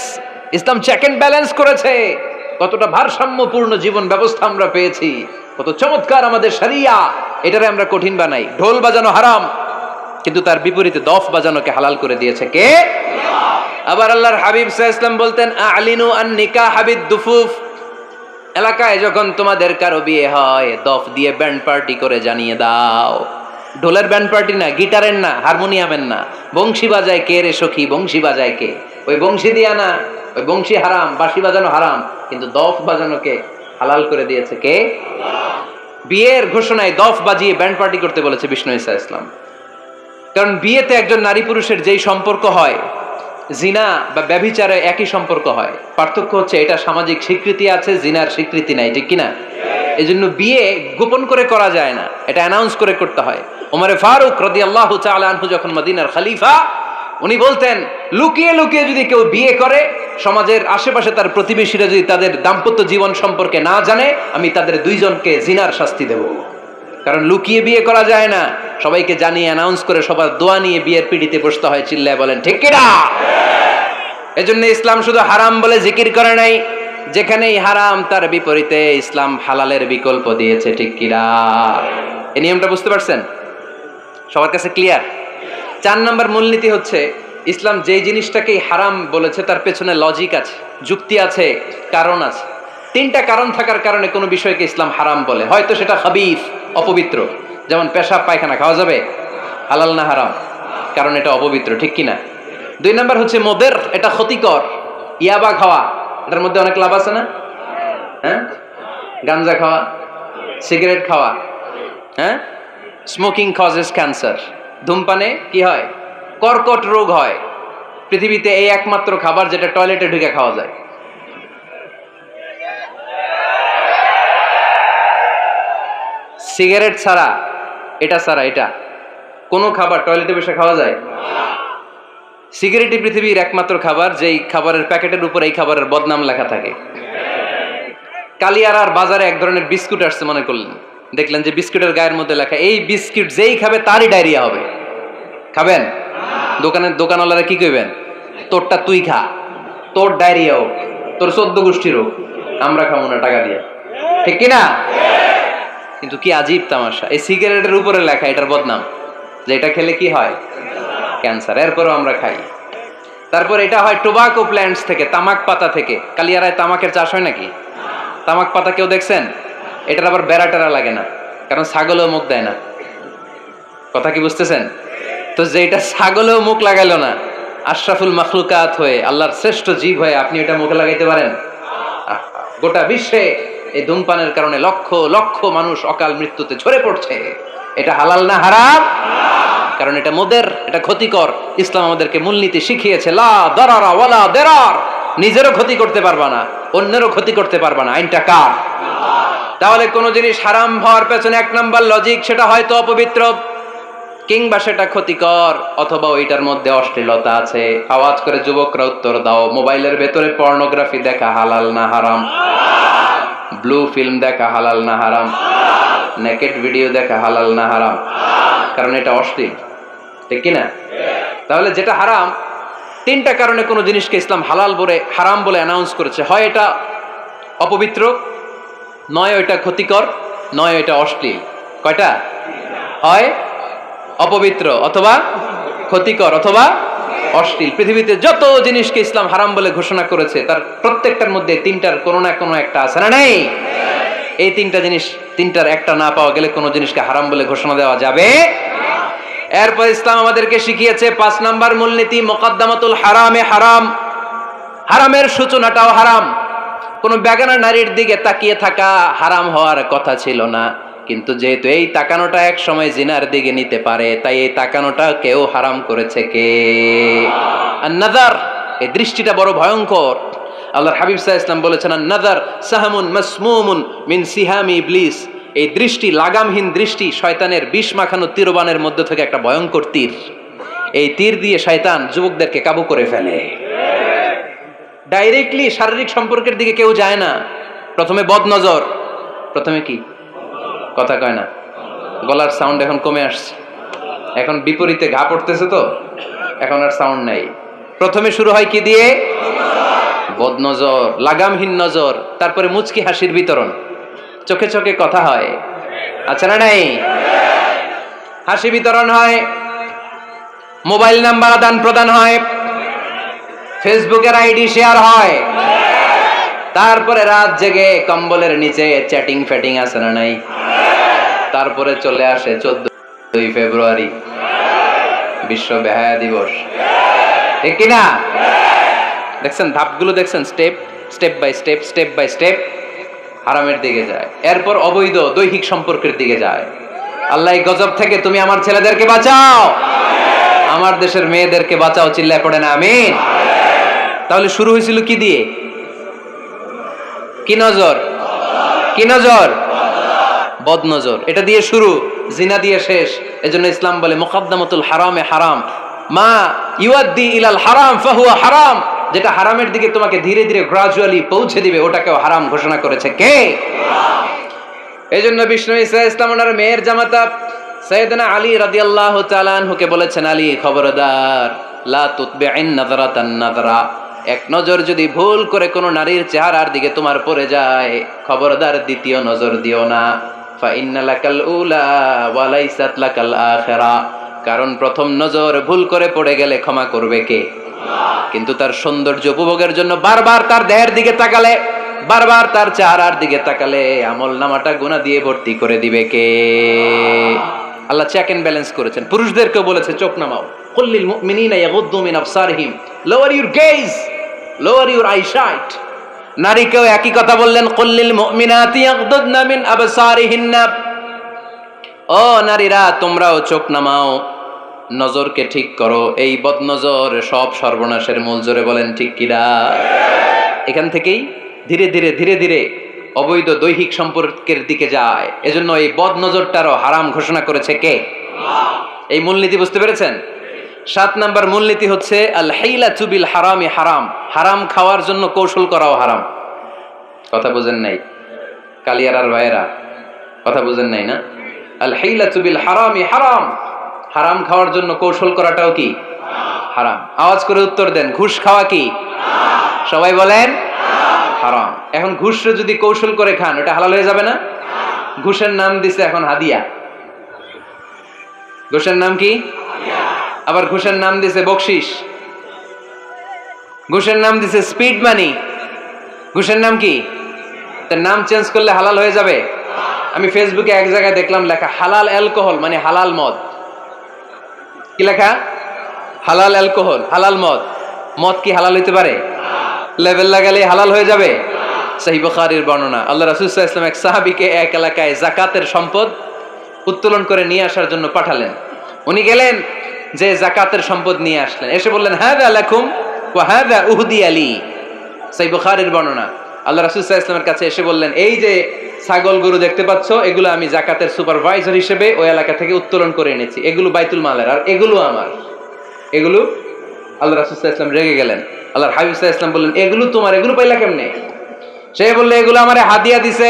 ইসলাম চেক এন্ড ব্যালেন্স করেছে। কতটা ভারসাম্যপূর্ণ জীবন ব্যবস্থা আমরা পেয়েছি, কত চমৎকার আমাদের শরিয়া। এটারে আমরা কঠিন বানাই। ঢোল বাজানো হারাম, কিন্তু তার বিপরীতে দফ বাজানোকে হালাল করে দিয়েছে কে? আবার আল্লাহর হাবিব সাল্লাল্লাহু আলাইহি ওয়াসাল্লাম বলতেন, আ'লিনু আন নিকাহ বিদ-দুফুফ। এলাকায় যখন তোমাদের কারো বিয়ে হয়, দফ দিয়ে ব্যান্ড পার্টি করে জানিয়ে দাও। ঢোলের ব্যান্ড পার্টি না, গিটারের না, হারমোনিয়ামের না, বংশী বাজায় কে রে সখী, বংশী বাজায় কে? ওই বংশী দিয়া না, ওই বংশী হারাম, বাঁশি বাজানো হারাম, কিন্তু দফ বাজানোকে হালাল করে দিয়েছে কে? বিয়ের ঘোষণায় দফ বাজিয়ে ব্যান্ড পার্টি করতে বলেছে বিষ্ণু ঈসা ইসলাম। কারণ বিয়েতে একজন নারী পুরুষের যেই সম্পর্ক হয়, জিনা বা ব্যভিচারে একই সম্পর্ক হয়। পার্থক্য হচ্ছে এটা সামাজিক স্বীকৃতি আছে, জিনার স্বীকৃতি নাই, ঠিক কিনা? এই জন্য বিয়ে গোপন করে করা যায় না, এটা অ্যানাউন্স করে করতে হয়। ওমরে ফারুক রাদিয়াল্লাহু তাআলা আনহু যখন মদিনার খলিফা, উনি বলতেন, লুকিয়ে লুকিয়ে যদি কেউ বিয়ে করে, সমাজের আশেপাশে তার প্রতিবেশীরা যদি তাদের দাম্পত্য জীবন সম্পর্কে না জানে, আমি তাদের দুইজনকে জিনার শাস্তি দেব। কারণ লুকিয়ে বিয়ে করা যায় না, সবাইকে জানিয়ে অ্যানাউন্স করে সবার দোয়া নিয়ে বিয়ের পিড়িতে বসতে হয়। চিল্লায় বলেন ঠিক কিনা? এজন্য ইসলাম শুধু হারাম বলে জিকির করে নাই, যেখানেই হারাম তার বিপরীতে ইসলাম হালালের বিকল্প দিয়েছে, ঠিক কিনা? এই নিয়মটা বুঝতে পারছেন? সবার কাছে ক্লিয়ার? 4 নম্বর মূলনীতি হচ্ছে, ইসলাম যেই জিনিসটাকেই হারাম বলেছে তার পেছনে লজিক আছে, যুক্তি আছে, কারণ আছে। 3টা কারণ থাকার কারণে কোনো বিষয়কে ইসলাম হারাম বলে। হয়তো সেটা খাবিস, অপবিত্র, যেমন পেশাব পায়খানা খাওয়া যাবে, হালাল না হারাম? কারণ এটা অপবিত্র, ঠিক কিনা? 2 নম্বর হচ্ছে মুদির, এটা ক্ষতিকর। ইয়াবা খাওয়া, এটার মধ্যে অনেক লাভ আছে না? হ্যাঁ, গাঞ্জা খাওয়া, সিগারেট খাওয়া, হ্যাঁ, স্মোকিং কজেস ক্যান্সার। ধূমপানে কি হয়? কর্কট রোগ হয়। পৃথিবীতে এই একমাত্র খাবার যেটা টয়লেটে ঢুকে খাওয়া যায়। সিগারেট ছাড়া, এটা ছাড়া, এটা কোনো খাবার টয়লেটে বসে খাওয়া যায়? সিগারেটই পৃথিবীর একমাত্র খাবার যেই খাবারের প্যাকেটের উপর এই খাবারের বদনাম লেখা থাকে। কালিয়ারার বাজারে এক ধরনের বিস্কুট আসছে মনে করলেন, দেখলেন যে বিস্কুটের গায়ের মধ্যে লেখা, এই বিস্কুট যেই খাবে তারই ডায়রিয়া হবে। খাবেন? দোকানওয়ালারা কি কইবেন? তোরটা তুই খা, তোর ডায়রিয়া হোক, তোর 14 গোষ্ঠীর হোক, আমরা খাবো না টাকা দিয়ে, ঠিক কিনা? কিন্তু কি আজীব তামাশা, এই সিগারেটের উপরে লেখা এটার বদনাম, যে এটা খেলে কি হয়? ক্যান্সার। এরপরও আমরা খাই। তারপর এটা হয় টোবাকো প্ল্যান্টস থেকে, তামাক পাতা থেকে। কালিয়ারায় তামাকের চাষ হয় নাকি? তামাক পাতা কেউ দেখছেন? এটার আবার বেড়া টেরা লাগে না, কারণ ছাগলেও মুখ দেয় না। কথা কি বুঝতেছেন? তো যেটা ছাগলেও মুখ লাগাইলো না, আশরাফুল মাখলুকাত হয়ে, আল্লাহর শ্রেষ্ঠ জীব হয়ে আপনি এটা মুখে লাগাইতে পারেন? গোটা বিশ্বে এই ধূমপানের কারণে লক্ষ লক্ষ মানুষ অকাল মৃত্যুতে ঝরে পড়ছে। এটা হালাল না হারাম? কারণ এটা মদের, এটা ক্ষতিকর। ইসলাম আমাদেরকে মূলনীতি শিখিয়েছে, লা দারারা ওয়ালা দিরার। নিজেরও ক্ষতি করতে পারবা না, অন্যেরও ক্ষতি করতে পারবা না। আইনটা কার? তাহলে কোন জিনিস হারাম হওয়ার পেছনে এক নাম্বার লজিক, সেটা হয়তো অপবিত্র, কিংবা সেটা ক্ষতিকর, অথবা ওইটার মধ্যে অশ্লীলতা আছে। আওয়াজ করে যুবকরা উত্তর দাও, মোবাইলের ভেতরে পর্নোগ্রাফি দেখা হালাল না হারাম? ব্লু ফিল্ম দেখা হালাল না হারাম? নেকেড ভিডিও দেখা হালাল না হারাম? কারণ এটা অশ্লীল, ঠিক কিনা? তাহলে যেটা হারাম, তিনটা কারণে কোনো জিনিসকে ইসলাম হালাল বলে হারাম বলে অ্যানাউন্স করেছে। হয় এটা অপবিত্র, নয় ওইটা ক্ষতিকর, নয় ওইটা অশ্লীল। কয়টা? হয় অপবিত্র, অথবা ক্ষতিকর, অথবা অশ্লীল। পৃথিবীতে যত জিনিসকে ইসলাম হারাম বলে ঘোষণা করেছে তার প্রত্যেকটার মধ্যে তিনটার কোনো না কোনো একটা আছে না নেই? এই তিনটা জিনিস, তিনটার একটা না পাওয়া গেলে কোনো জিনিসকে হারাম বলে ঘোষণা দেওয়া যাবে। এরপর ইসলাম আমাদেরকে শিখিয়েছে 5 নাম্বার মূলনীতি, মুকদ্দামাতুল হারামে হারাম। হারামের সূচনাটাও হারাম। কোন বেগানা নারীর দিকে তাকিয়ে থাকা হারাম হওয়ার কথা ছিল না, কিন্তু যেহেতু এই তাকানোটা এক সময় জিনার দিকে নিতে পারে, তাই এই তাকানোটা কেউ হারাম করেছে কে? আন-নাযার, এই দৃষ্টিটা বড় ভয়ঙ্কর। আল্লাহর হাবিব সাল্লাল্লাহু আলাইহি ওয়াসাল্লাম বলেছেন, আন-নাযার সাহামুন মাসমুমুন মিন সিহামি ইবলিস। এই দৃষ্টি, লাগামহীন দৃষ্টি, শয়তানের বিষ মাখানো তীরবানের মধ্যে থেকে একটা ভয়ঙ্কর তীর। এই তীর দিয়ে শয়তান যুবকদেরকে কাবু করে ফেলে। ডাইরেক্টলি শারীরিক সম্পর্কের দিকে কেউ যায় না। প্রথমে বদনজর, প্রথমে কি কথা কয় না, গলার সাউন্ড এখন কমে আসছে, এখন বিপরীতে ঘা পড়তেছে, তো এখন আর সাউন্ড নাই। প্রথমে শুরু হয় কি দিয়ে? বদনজর, লাগামহীন নজর। তারপরে মুচকি হাসির বিতরণ, চোখে চোখে কথা হয়, আচ্ছা না নাই? হাসি বিতরণ হয়, মোবাইল নাম্বার আদান প্রদান হয়, ফেসবুকের আইডি শেয়ার হয়, তারপরে রাত জেগে কম্বলের নিচে চ্যাটিং ফ্যাটিং আছে না নাই? তারপরে চলে আসে 14 ফেব্রুয়ারি, বিশ্ব বেহায়া দিবস, ঠিক কিনা? দেখছেন ধাপগুলো, দেখছেন step step by step, step by step হারামের দিকে যায়। এরপর অবৈধ দৈহিক সম্পর্কের দিকে যায়। আল্লাহ এই গজব থেকে তুমি আমার ছেলেদেরকে বাঁচাও, আমার দেশের মেয়েদেরকে বাঁচাও, চিল্লায় পড়ে না আমিন। তাহলে শুরু হয়েছিল কি দিয়ে? কি নজর? কি নজর? বদনজর। এটা দিয়ে শুরু, জিনা দিয়ে শেষ। এজন্য ইসলাম বলে মুকদ্দামাতুল হারামে হারাম, মা ইউআদ্দি ইলাল হারাম ফাহুয়া হারাম। যেটা হারামের দিকে তোমাকে ধীরে ধীরে গ্রাজুয়ালি পৌঁছে দিবে, ওটাকেও হারাম ঘোষণা করেছে কে? এজন্য বিষ্ণু ঈসা ইসলাম ওনার মেয়ের জামাতা সাইয়েদনা আলী রাদিয়াল্লাহু তাআলা আনহুকে বলেছেন, আলী খবরদার, লা তুতবি'ন নাযরাতান নাযরা। এক নজর যদি ভুল করে কোনো নারীর চেহারার দিকে তোমার পড়ে যায়, খবরদার দ্বিতীয় নজর দিও না। ফা ইন্না লাকাল উলা ওয়া লাইসাত লাকাল আখিরা। কারণ প্রথম নজর ভুল করে পড়ে গেলে ক্ষমা করবে কে? কিন্তু তার সৌন্দর্য উপভোগের জন্য বারবার তার দেহের দিকে তাকালে, বারবার তার চেহারার দিকে তাকালে আমল নামাটা গুনাহ দিয়ে ভর্তি করে দিবে কে? আল্লাহ চেক এন্ড ব্যালেন্স করেছেন। পুরুষদেরকেও বলেছে চোখ নামাও, কুল্লিল মুমিনিনা ইয়াগুদ্দু মিন আবসারিহিম, lower your gaze, lower your eyesight. নারীকেও একই কথা বললেন, কুল্লিল মুমিনাতি ইয়াগুদ্দুনা মিন আবসারিহিন্না। ও নারীরা, তোমরাও চোখ নামাও, নজরকে ঠিক করো। এই বদনজর সব সর্বনাশের মূল। জোরে বলেন ঠিক কিনা? এখান থেকেই ধীরে ধীরে ধীরে ধীরে অবৈধ দৈহিক সম্পর্কের দিকে যায়। এজন্য এই বদনজরটারও হারাম ঘোষণা করেছে কে? এই মূলনীতি বুঝতে পেরেছেন? 7 নাম্বার মূলনীতি হচ্ছে আল হাইলাতু বিল হারামি হারাম। হারাম খাওয়ার জন্য কৌশল করাও হারাম। কথা বুঝেন নাই কালিয়ারার ভাইয়েরা? কথা বুঝেন নাই না? আল হাইলাতু বিল হারামি হারাম। হারাম খাওয়ার জন্য কৌশল করাটাও কি হারাম? আওয়াজ করে উত্তর দেন, ঘুষ খাওয়া কি? সবাই বলেন হারাম। এখন ঘুষরে যদি কৌশল করে খান, ওটা হালাল হয়ে যাবে না? ঘুষের নাম দিছে এখন হাদিয়া। ঘুষের নাম কি? আবার ঘুষের নাম দিছে বকশিস, ঘুষের নাম দিছে স্পিড মানি। ঘুষের নাম কি? তার নাম চেঞ্জ করলে হালাল হয়ে যাবে? আমি ফেসবুকে এক জায়গায় দেখলাম লেখা হালাল অ্যালকোহল মানে হালাল মদ। কি লেখা? হালাল অ্যালকোহল, হালাল মদ। মদ কি হালাল হইতে পারে? লেভেল লাগালে হালাল হয়ে যাবে? সহিহ বুখারীর বর্ণনা, আল্লাহ রাসূল সাল্লাল্লাহু আলাইহি ওয়াসাল্লাম এক সাহাবীকে এক এলাকায় যাকাতের সম্পদ উত্তোলন করে নিয়ে আসার জন্য পাঠালেন। উনি গেলেন, যে যাকাতের সম্পদ নিয়ে আসলেন, এসে বললেন হাযা লাকুম ওয়া হাযা উহদিয়া লি। সহিহ বুখারীর বর্ণনা, আল্লাহ রাসূল সাল্লাল্লাহু আলাইহি ওয়াসাল্লামের কাছে এসে বললেন, এই যে ছাগল গরু দেখতে পাচ্ছ, এগুলো আমি যাকাতের সুপারভাইজার হিসেবে ওই এলাকা থেকে উত্তোলন করে এনেছি, এগুলো বাইতুল মালের, আর এগুলো আমার। এগুলো আল্লাহ রাসূল সাল্লাল্লাহু আলাইহি ওয়াসাল্লাম রেগে গেলেন। আল্লাহর হাবিব সাল্লাল্লাহু আলাইহি ওয়াসাল্লাম বললেন, এগুলো তোমার, এগুলো পাইলা কেমনে? সে বললে, এগুলো আমারে হাদিয়া দিছে।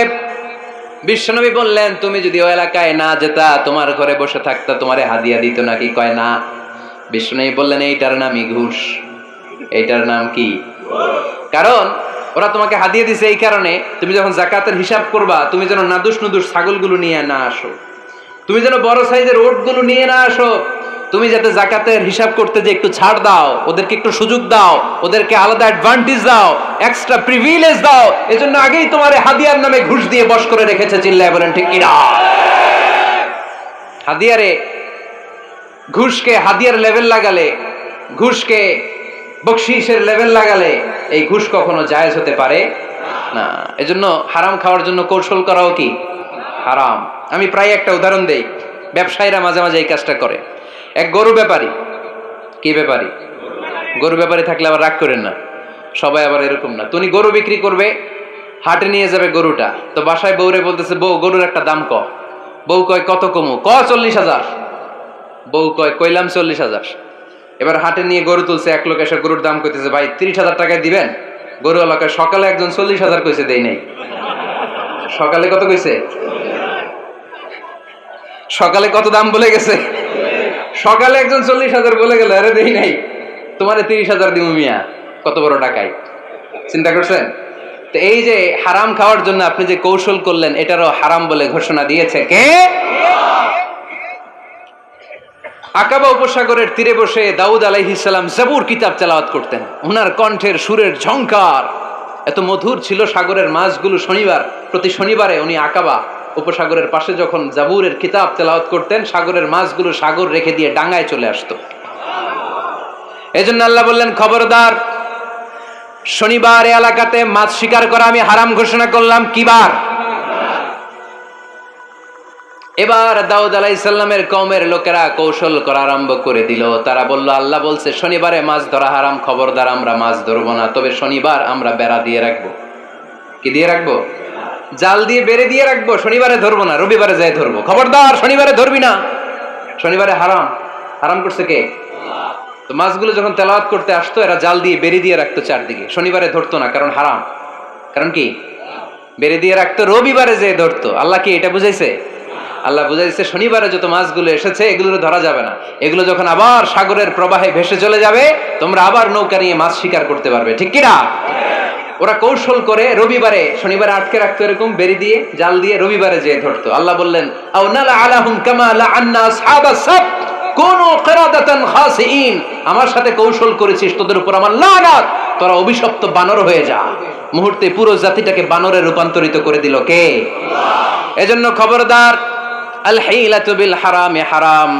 বিশ্বনবী বললেন, তুমি যদি ওই এলাকায় না যেতা, তোমার ঘরে বসে থাকতা, তোমারে হাদিয়া দিত নাকি? কয় না। বিশ্বনবী বললেন, এইটার নামই ঘুষ। এইটার নাম কি? কারণ ওরা তোমাকে হাদিয়া দিছে এই কারণে, তুমি যখন যাকাতের হিসাব করবা, তুমি যেন নাদুস নুদুস ছাগলগুলো নিয়ে না আসো, তুমি যেন বড় সাইজের ওটগুলো নিয়ে না আসো, তুমি যাতে যাকাতের হিসাব করতে যে একটু ছাড় দাও, ওদেরকে একটু সুযোগ দাও, ওদেরকে আলাদা অ্যাডভান্টেজ দাও, এক্সট্রা প্রিভিলেজ দাও, এজন্য আগেই তোমার হাদিয়ার নামে ঘুষ দিয়ে বশ করে রেখেছে। চিল্লায় বলেন ঠিক কিনা? হাদিয়ারে, ঘুষকে হাদিয়ার লেভেল লাগালে, ঘুষকে বকশিসের লেভেল লাগালে এই ঘুষ কখনো জায়েজ হতে পারে না। এজন্য হারাম খাওয়ার জন্য কৌশল করাও কি হারাম। আমি প্রায় একটা উদাহরণ দেই, ব্যবসায়ীরা মাঝে মাঝে এই কাজটা করে। এক গরু ব্যাপারী, কি ব্যাপারী? গরু ব্যাপারী থাকলে আবার রাগ করেন না, সবাই আবার এরকম না। তুমি গরু বিক্রি করবে, হাটে নিয়ে যাবে গরুটা, তো বাসায় বউরে বলতেছে, বউ গরুর একটা দাম ক। বউ কয় কত কমু? 40,000। বউ কয় কইলাম 40,000। এবার হাটে নিয়ে গরু তুলছে, এক লোক এসে গরুর দাম কইতেছে, ভাই 30,000 টাকায় দিবেন? গরু এলাকায় সকালে একজন 40,000 কইছে, দেই নাই। সকালে কত কইছে? সকালে কত দাম বলে গেছে? সকালে একজন 40,000 বলে গেল, আরে দেই নাই, তোমারে 30,000 দিব মিয়া। কত বড় টাকাই, চিন্তা করছেন? তো এই যে হারাম খাওয়ার জন্য আপনি যে কৌশল করলেন, এটারও হারাম বলে ঘোষণা দিয়েছে কে? আকাবা উপসাগরের তীরে বসে দাউদ আলাইহিস সালাম জাবুর কিতাব তেলাওয়াত করতেন। ওনার কণ্ঠের সুরের ঝংকার এত মধুর ছিল, সাগরের মাছগুলো প্রতি শনিবারে উনি আকাবা উপসাগরের পাশে যখন জাবুরের কিতাব তেলাওয়াত করতেন, সাগরের মাছগুলো সাগর রেখে দিয়ে ডাঙায় চলে আসতো। এজন্য আল্লাহ বললেন, খবরদার, শনিবার এলাকাতে মাছ শিকার করা আমি হারাম ঘোষণা করলাম। কি বার? এবার দাউদ আলাইহিস সালামের কওমের লোকেরা কৌশল করা আরম্ভ করে দিল। তারা বলল, আল্লাহ বলছে শনিবারে মাছ ধরা হারাম, খবরদার আমরা মাছ ধরবো না, তবে শনিবার আমরা বেড়া দিয়ে রাখবো। কি দিয়ে রাখবো? জাল দিয়ে বেড়ে দিয়ে রাখবো। শনিবারে ধরবো না, রবিবারে যাই ধরবো। খবরদার, শনিবারে ধরবি না, শনিবারে হারাম। হারাম করছে কে? তো মাছগুলো যখন তেলাওয়াত করতে আসতো, এরা জাল দিয়ে বেড়ে দিয়ে রাখতো চারদিকে, শনিবারে ধরতো না, কারণ হারাম। কারণ কি? বেড়ে দিয়ে রাখতো, রবিবারে যে ধরতো। আল্লাহ কি এটা বুঝাইছে? আল্লাহ বুঝাইছে শনিবারে যত মাছগুলো এসেছে এগুলো ধরা যাবে না, এগুলো যখন আবার সাগরের প্রবাহে ভেসে চলে যাবে, তোমরা আবার নৌকা নিয়ে মাছ শিকার করতে পারবে। ঠিক কিনা? ওরা কৌশল করে রবিবারে, শনিবারে আটকে রাখতো এরকম বেরি দিয়ে, জাল দিয়ে, রবিবারে যেয়ে ধরতো। আল্লাহ বললেন, আও নালা আলাহুম কামা লাআন্না আসহাবাস সাবত কুনু কিরাদাতান খাসিইন। আমার সাথে কৌশল করেছিস, তোদের উপর আমার লানাত, তোরা অভিশপ্ত বানর হয়ে যা। মুহূর্তে পুরো জাতিটাকে বানরে রূপান্তরিত করে দিল কে? আল্লাহ। এজন্য খবরদার, আল হিলাতু বিল হারামি হারাম।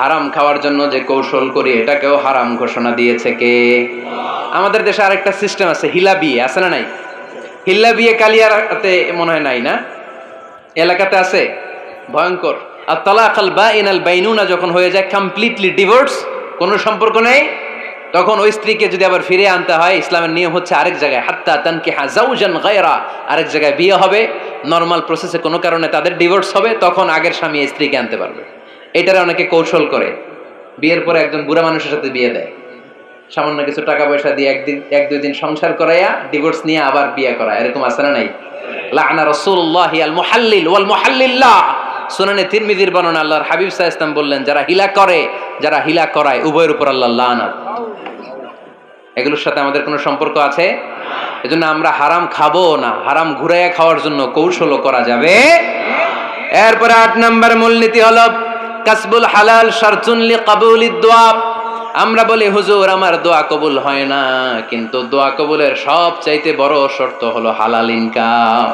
হারাম খাওয়ার জন্য যে কৌশল করি, এটাকেও হারাম ঘোষণা দিয়েছে কে? আমাদের দেশে আরেকটা সিস্টেম আছে, হিলা বিয়ে আছে না নাই? হিল্লা বিয়ে কালিয়াতে মনে হয় নাই না? এলাকাতে আছে, ভয়ঙ্কর। আর তালাকাল বাইনাল বাইনুনা যখন হয়ে যায় কমপ্লিটলি ডিভোর্স, কোনো সম্পর্ক নেই, তখন ওই স্ত্রীকে যদি আবার ফিরে আনতে হয়, ইসলামের নিয়ম হচ্ছে আরেক জায়গায়, হাত্তা তানকিহা যাওজান গায়রা, আরেক জায়গায় বিয়ে হবে, নরমাল প্রসেসে কোনো কারণে তাদের ডিভোর্স হবে, তখন আগের স্বামী স্ত্রীকে আনতে পারবে। এটারে অনেকে কৌশল করে, বিয়ের পরে একজন বুড়া মানুষের সাথে বিয়ে দেয়, সামান্য কিছু টাকা পয়সা দিয়ে এক দুই দিন সংসার করাইয়া ডিভোর্স নিয়ে আবার বিয়ে করা, এরকম আছে না নাই? লাআনা রাসূলুল্লাহি আল মুহাল্লিল ওয়াল মুহাল্লিল্লাহ। সুনানে তিরমিজির বর্ণনা, আল্লাহর হাবিব সাল্লাল্লাহু আলাইহি ওয়াসাল্লাম বললেন, যারা হিলা করে, যারা হিলা করায়, উভয়ের উপর আল্লাহর লানাত। এগুলোর সাথে আমাদের কোনো সম্পর্ক আছে? এজন্য আমরা হারাম খাবো না, হারাম ঘুরাইয়া খাওয়ার জন্য কৌশলও করা যাবে। এরপরে ৮ নম্বর মূলনীতি হলো কাসবুল হালাল শারতুন লিকাবুলিদ দুআ। আমরা বলি, হুজুর আমার দোয়া কবুল হয় না, কিন্তু দোয়া কবুলের সবচাইতে বড় শর্ত হলো হালাল ইনকাম।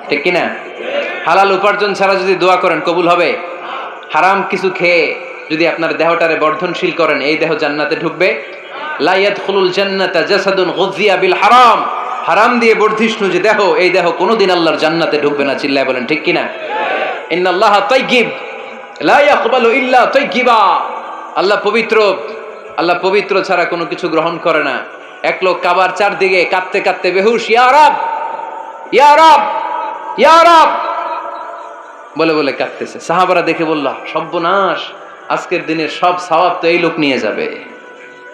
ঠিক কিনা? হালাল উপার্জন ছাড়া যদি দোয়া করেন কবুল হবে? হারাম কিছু খেয়ে যদি আপনার দেহটারে বর্ধনশীল করেন, এই দেহ জান্নাতে ঢুকবে। লা ইয়াদখুলুল জান্নাতা জাসাদুন গুযিয়া বিল হারাম, হারাম দিয়ে বর্ধিষ্ণু যে দেহ, এই দেহ কোনোদিন আল্লাহর জান্নাতে ঢুকবে না। চিল্লায় বলেন ঠিক কিনা? ইন্নাল্লাহা তাইয়্যিব লা ইয়াকবালু ইল্লা তাইয়্যিবা, আল্লাহ পবিত্র, আল্লাহ পবিত্র ছাড়া কোনো কিছু গ্রহণ করে না। এক লোক কাবার চারদিকে কাঁদতে কাঁদতে বেহুশ, ইয়া রাব ইয়া রাব ইয়া রাব বলে বলে কাঁদতেছে। সাহাবারা দেখে বলল, সর্বনাশ, আজকের দিনের সব সওয়াব তো এই লোক নিয়ে যাবে,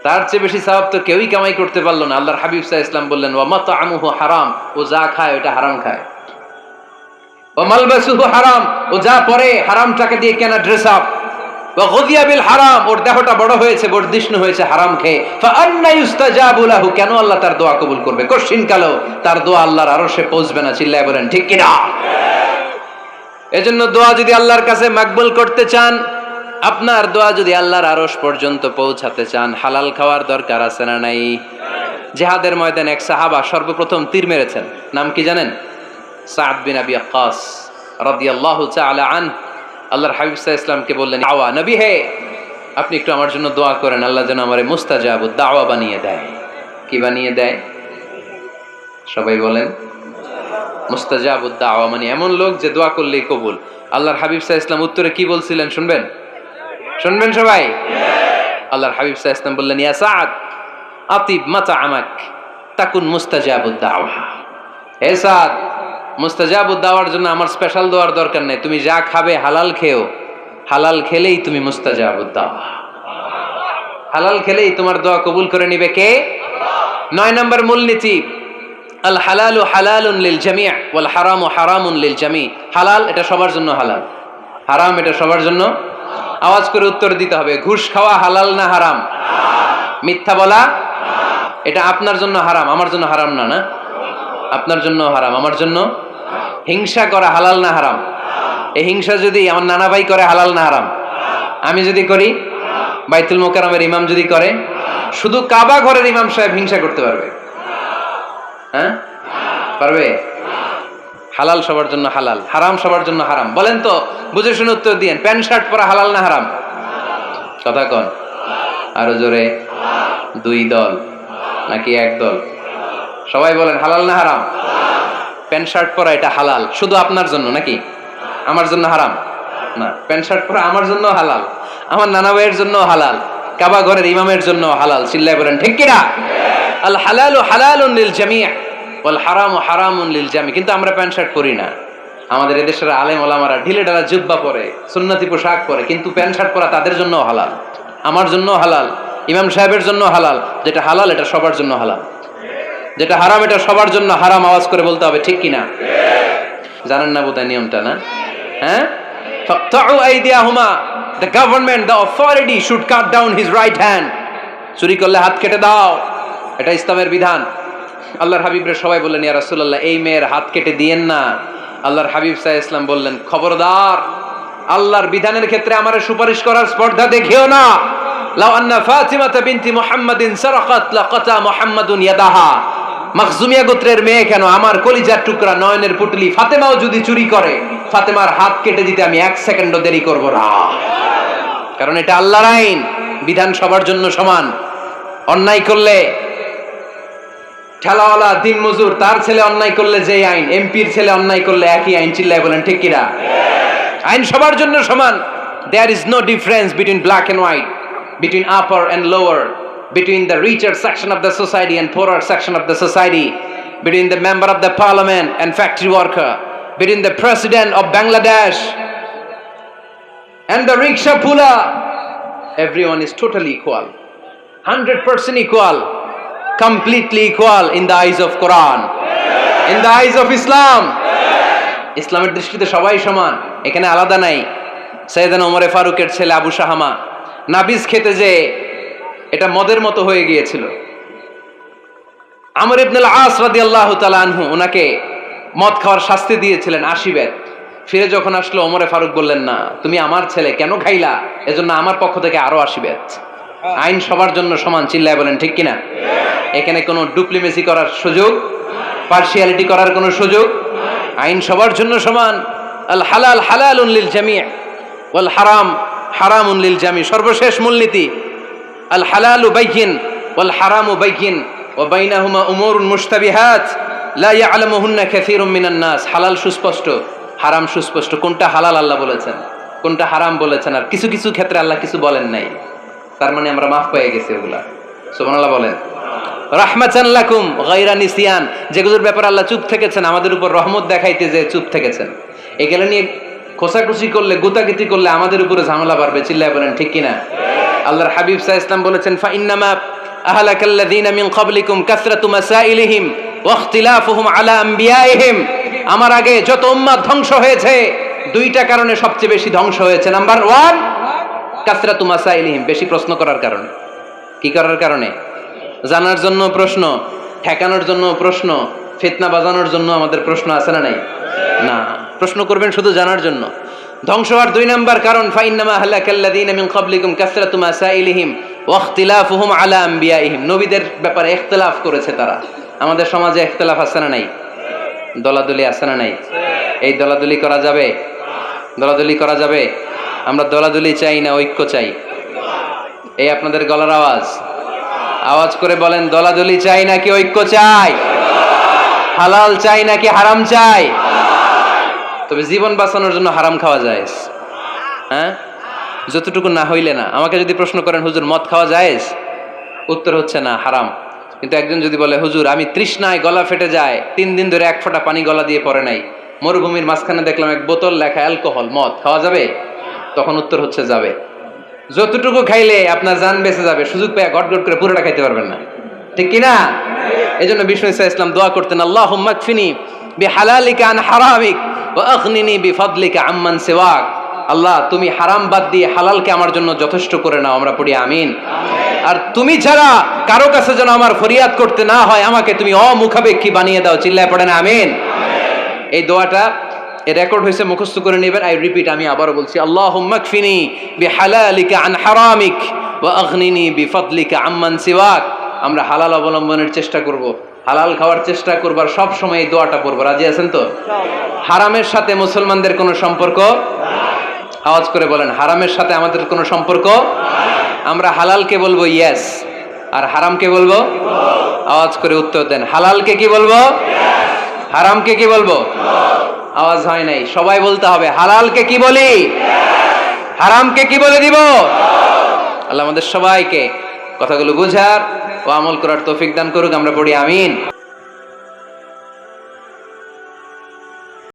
তার চেয়ে বেশি সওয়াব তো কেউই কামাই করতে পারলো না। আল্লাহর হাবিব সাল্লাল্লাহু আলাইহি ওয়াসাল্লাম বললেন, ওয়া মাতআমুহু হারাম, ও যা খায় ওটা হারাম খায়। ওয়া মালবাসুহু হারাম, ও যা পরে হারাম টাকা দিয়ে কেনা ড্রেস আপ। ওয়া গুযিয়া বিল হারাম, ওর দেহটা বড় হয়েছে, বর্ধিষ্ণু হয়েছে হারাম খেয়ে। ফা আন্না ইউস্তাজাবু লাহু, কেন আল্লাহ তার দোয়া কবুল করবে? কঠিন কালো তার দোয়া আল্লাহর আরশে পৌঁছবে না। চিল্লায় বলেন ঠিক কিনা? এজন্য দোয়া যদি আল্লাহর কাছে মাকবুল করতে চান, আপনার দোয়া যদি আল্লাহর আরশ পর্যন্ত পৌঁছাতে চান, হালাল খাওয়ার দরকার আছে না নাই? জিহাদের ময়দানে এক সাহাবা সর্বপ্রথম তীর মেরেছেন, নাম কি জানেন? সাদ বিন আবি ওয়াক্কাস রাদিয়াল্লাহু তাআলা আনহু। আল্লাহর হাবিব সাল্লাল্লাহু আলাইহি ওয়াসাল্লামকে বললেন, আওয়া নবী হে, আপনি একটু আমার জন্য দোয়া করেন, আল্লাহ যেন আমারে মুস্তাজাবুদ দাওয়া বানিয়ে দেয়। কি বানিয়ে দেয়? সবাই বলেন মুস্তাজাবুদ দাওয়া, মানে এমন লোক যে দোয়া করলেই কবুল। আল্লাহর হাবিব সাল্লাল্লাহু আলাইহি ওয়াসাল্লাম উত্তরে কি বলছিলেন শুনবেন? শুনবেন সবাই? আল্লাহর হাবিব সাল্লাল্লাহু আলাইহি ওয়াসাল্লাম বললেন, ইয়া সাদ আতিব মাতআমাক তাকুন মুস্তাজাবুদ দাওয়া। হে সাদ, মুস্তাজাবুদ দাওয়ার জন্য আমার স্পেশাল দোয়ার দরকার নেই, তুমি যা খাবে হালাল খেও, হালাল খেলেই তুমি মুস্তাজাবুদ দাওয়া। হালাল খেলেই তোমার দোয়া কবুল করে নিবে কে? 9 নম্বর মূলনীতি, আল হালালু হালালুন লিল জামি' ওয়াল হারামু হারামুন লিল জামি'। হালাল এটা সবার জন্য হালাল, হারাম এটা সবার জন্য। আওয়াজ করে উত্তর দিতে হবে, ঘুষ খাওয়া হালাল না হারাম? মিথ্যা বলা এটা আপনার জন্য হারাম, আমার জন্য হারাম না? না, আপনার জন্য হারাম, আমার জন্য। হিংসা করা হালাল না হারাম? এই হিংসা যদি আমার নানা ভাই করে হালাল না হারাম? আমি যদি করি, বাইতুল মোকাররমের ইমাম যদি করে, শুধু কাবা ঘরের ইমাম সাহেব হিংসা করতে পারবে? হ্যাঁ পারবে? হালাল সবার জন্য হালাল, হারাম সবার জন্য হারাম। বলেন তো, বুঝে শুনে উত্তর দিয়েন, প্যান্ট শার্ট পরা হালাল না হারাম? কথা কন আরো জোরে। 2 দল নাকি 1 দল? সবাই বলেন হালাল না হারাম? প্যান্ট শার্ট পরা এটা হালাল শুধু আপনার জন্য নাকি আমার জন্য হারাম? না, প্যান্ট শার্ট পরা আমার জন্য হালাল, আমার নানা ভাইয়ের জন্য হালাল, কাবা ঘরের ইমামের জন্য হালাল। চিল্লায় বলেন ঠিক কিনা? আল হালালু হালালুন লিল জামি' ওয়াল হারামু হারামুন লিল জামি'। কিন্তু আমরা প্যান্ট শার্ট পরি না। আমাদের এদেশের আলেম ওলামারা ঢিলে ঢালা জুব্বা পরে, সুন্নতি পোশাক পরে, কিন্তু প্যান্ট শার্ট পরা তাদের জন্য হালাল, আমার জন্য হালাল, ইমাম সাহেবের জন্য হালাল। যেটা হালাল এটা সবার জন্য হালাল, যেটা হারাম এটা সবার জন্য হারাম। আওয়াজ করে বলতে হবে ঠিক কিনা? জানেন না বোধহয় নিয়মটা, না? হ্যাঁ, ফাকতাউ আইদিয়াহুমা, the government, the authority should cut down his right hand. চুরি করলে হাত কেটে দাও, এটা ইসলামের বিধান। আল্লাহর হাবিবরে সবাই বললেন, ইয়া রাসূলুল্লাহ, এই মেয়ের হাত কেটে দিয়েন না। আল্লাহর হাবিব সাল্লাল্লাহু আলাইহি ওয়াসাল্লাম বললেন, খবরদার, আল্লাহর বিধানের ক্ষেত্রে আমারে সুপারিশ করার স্পর্ধা দেখিও না। লাউ আন্না ফাতিমাতা বিনতি মুহাম্মাদিন সারাকাত লাকাতা মুহাম্মাদুন ইয়াদাহা। মাখজুমিয়া গোত্রের মেয়ে কেন, আমার কলিজার টুকরা নয়নের পুটলি ফাতেমাও যদি চুরি করে, ফাতেমার হাত কেটে দিতে আমি 1 সেকেন্ডও দেরি করব না। কারণ এটা আল্লাহর আইন, বিধান সবার জন্য সমান। অন্যায় করলে ঠেলাওয়ালা দিনমজুর তার ছেলে অন্যায় করলে যে আইন, এমপির ছেলে অন্যায় করলে একই আইন। চিল্লায় বলেন ঠিক কিনা? আইন সবার জন্য সমান। There is no difference between black and white, between upper and lower, between the richer section of the society and poorer section of the society, between the member of the parliament and factory worker, between the president of Bangladesh and the rickshaw puller. Everyone is totally equal, 100% equal, completely equal in the eyes of Quran, in the eyes of Islam. ইসলামের দৃষ্টিতে সবাই সমান, এখানে আলাদা নাই। সাইয়েদনা ওমর ফারুকের ছেলে আবু শাহামা নাবিজ খেতে যে এটা মদের মতো হয়ে গিয়েছিল। আমর ইবনে আল আস রাদিয়াল্লাহু তাআলা আনহু ওনাকে মদ খাওয়ার শাস্তি দিয়েছিলেন 80 বেত। ফিরে যখন আসলো, ওমরে ফারুক বললেন, না, তুমি আমার ছেলে কেন খাইলা, এজন্য আমার পক্ষ থেকে আরো 80 বেত। আইন সবার জন্য সমান। চিল্লায় বলেন ঠিক কিনা? এখানে কোনো ডুপ্লিমেসি করার সুযোগ, পার্সিয়ালিটি করার কোনো সুযোগ, আইন সবার জন্য সমান। আল হালাল হালালুন লিল জামি' ওয়াল হারাম হারামুন লিল জামি, সর্বশেষ মূলনীতি আল হালালু বাইয়িন ওয়াল হারামু বাইয়িন ওয়া বাইনাহুমা উমুরুন মুশতাবিহাত লা ইয়ালামুহুন্না কাসীরুম মিনান নাস। হালাল সুস্পষ্ট, হারাম সুস্পষ্ট। কোনটা হালাল আল্লাহ বলেছেন, কোনটা হারাম বলেছেন, আর কিছু কিছু ক্ষেত্রে আল্লাহ কিছু বলেন নাই, তার মানে আমরা মাফ পেয়ে গেছি ওগুলা। সুবহানাল্লাহ বলেন। রাহমাতান লাকুম গায়রা নিসিয়ান, যেগুলোর ব্যাপারে আল্লাহ চুপ থেকেছেন, আমাদের উপর রহমত দেখাইতে যে চুপ থেকেছেন। এগুলো নিয়ে খোসাখুসি করলে, গুতাগুতি করলে আমাদের উপরে ঝামেলা বাড়বে। চিল্লায় বলেন ঠিক কিনা? আল্লাহর হাবিব সাল্লাল্লাহু আলাইহি ওয়াসাল্লাম বলেছেন, ফা ইন্নামা আহলাকাল্লাযীনা মিন ক্বাবলিকুম কাসরাতু মাসাইলিহিম ওয়া ইখতিলাফুহুম আলা আমবিয়াইহিম। আমার আগে যত উম্মাত ধ্বংস হয়েছে, দুইটা কারণে সবচেয়ে বেশি ধ্বংস হয়েছে। নাম্বার 1 কাসরাতু মাসাইলিহিম, বেশি প্রশ্ন করার কারণে। কি করার কারণে? জানার জন্য প্রশ্ন, ঠেকানোর জন্য প্রশ্ন, ফিতনা বাজানোর জন্য আমাদের প্রশ্ন আছে না নাই? না, প্রশ্ন করবেন শুধু জানার জন্য। ধ্বংস হওয়ার 2 নাম্বার কারণ, ফাইন্নামা হালাকাল্লাযীনা মিন ক্বাবলিকুম কাসরাতু মাসাইলিহিম ওয়া ইখতিলাফুহুম আলা আমবিয়াইহিম। নবীদের ব্যাপারে ইখতিলাফ করেছে তারা। আমাদের সমাজে ইখতিলাফ আছে না নাই? দলাদলি আছে না নাই? এই দলাদলি করা যাবে? দলাদলি করা যাবে? আমরা দলাদলি চাই না, ঐক্য চাই। এই আপনাদের গলার আওয়াজ, আওয়াজ করে বলেন, দলাদলি চাই নাকি ঐক্য চাই? হালাল চাই নাকি হারাম চাই? তবে জীবন বাঁচানোর জন্য হারাম খাওয়া যায়, হ্যাঁ, যতটুকু না হইলে না। আমাকে যদি প্রশ্ন করেন, হুজুর মদ খাওয়া যায়? উত্তর হচ্ছে না, হারাম। কিন্তু একজন যদি বলে, হুজুর আমি তৃষ্ণায় গলা ফেটে যায়, 3 দিন ধরে 1 ফোঁটা পানি গলা দিয়ে পড়ে নাই, মরুভূমির মাঝখানে দেখলাম 1 বোতল লেখা অ্যালকোহল, মদ খাওয়া যাবে? তখন উত্তর হচ্ছে যাবে। যতটুকু খাইলে আপনার জান বেঁচে যাবে, সুযোগ পেয়ে গট গট করে পুরোটা খাইতে পারবেন না, ঠিক কিনা? এই জন্য বিষ্ণু ইসা ইসলাম দোয়া করতেন, আল্লাহুম্মা কফিনি বিহালালিকা আন হারামিক ওয়া আগনিনি বিফাদলিকা আম্মান সিওয়াক। আল্লাহ, তুমি হারাম বাদ দিয়ে হালালকে আমার জন্য যথেষ্ট করে নাও। আমরা পড়ি আমিন। আর তুমি ছাড়া কারো কাছে যেন আমার ফরিয়াদ করতে না হয়, আমাকে তুমি অমুখাপেক্ষী বানিয়ে দাও। চিল্লায় পড়েন আমিন। এই দোয়াটা রেকর্ড হয়েছে, মুখস্থ করে নেবেন। আই রিপিট, আমি আবারও বলছি, আল্লাহুম্মা কফিনি বিহালালিকা আন হারামিক ওয়া আগনিনি বিফাদলিকা আম্মান সিওয়াক। আমরা হালাল অবলম্বনের চেষ্টা করব, হালাল খাওয়ার চেষ্টা করব, আর সব সময় এই দোয়াটা পড়ব। রাজি আছেন তো? হারামের সাথে মুসলমানদের কোনো সম্পর্ক? আওয়াজ করে বলেন, হারামের সাথে আমাদের কোনো সম্পর্ক? আমরা হালালকে বলবো ইয়েস, আর হারামকে বলবো? আওয়াজ করে উত্তর দেন, হালালকে কি বলবো, হারামকে কি বলবো? আওয়াজ হয় নাই, সবাই বলতে হবে, হালালকে কি বলি, হারামকে কি বলে দিব? আল্লাহ আমাদের সবাইকে কথাগুলো বুঝার ও আমল করার তৌফিক দান করুক। আমরা পড়ি আমিন।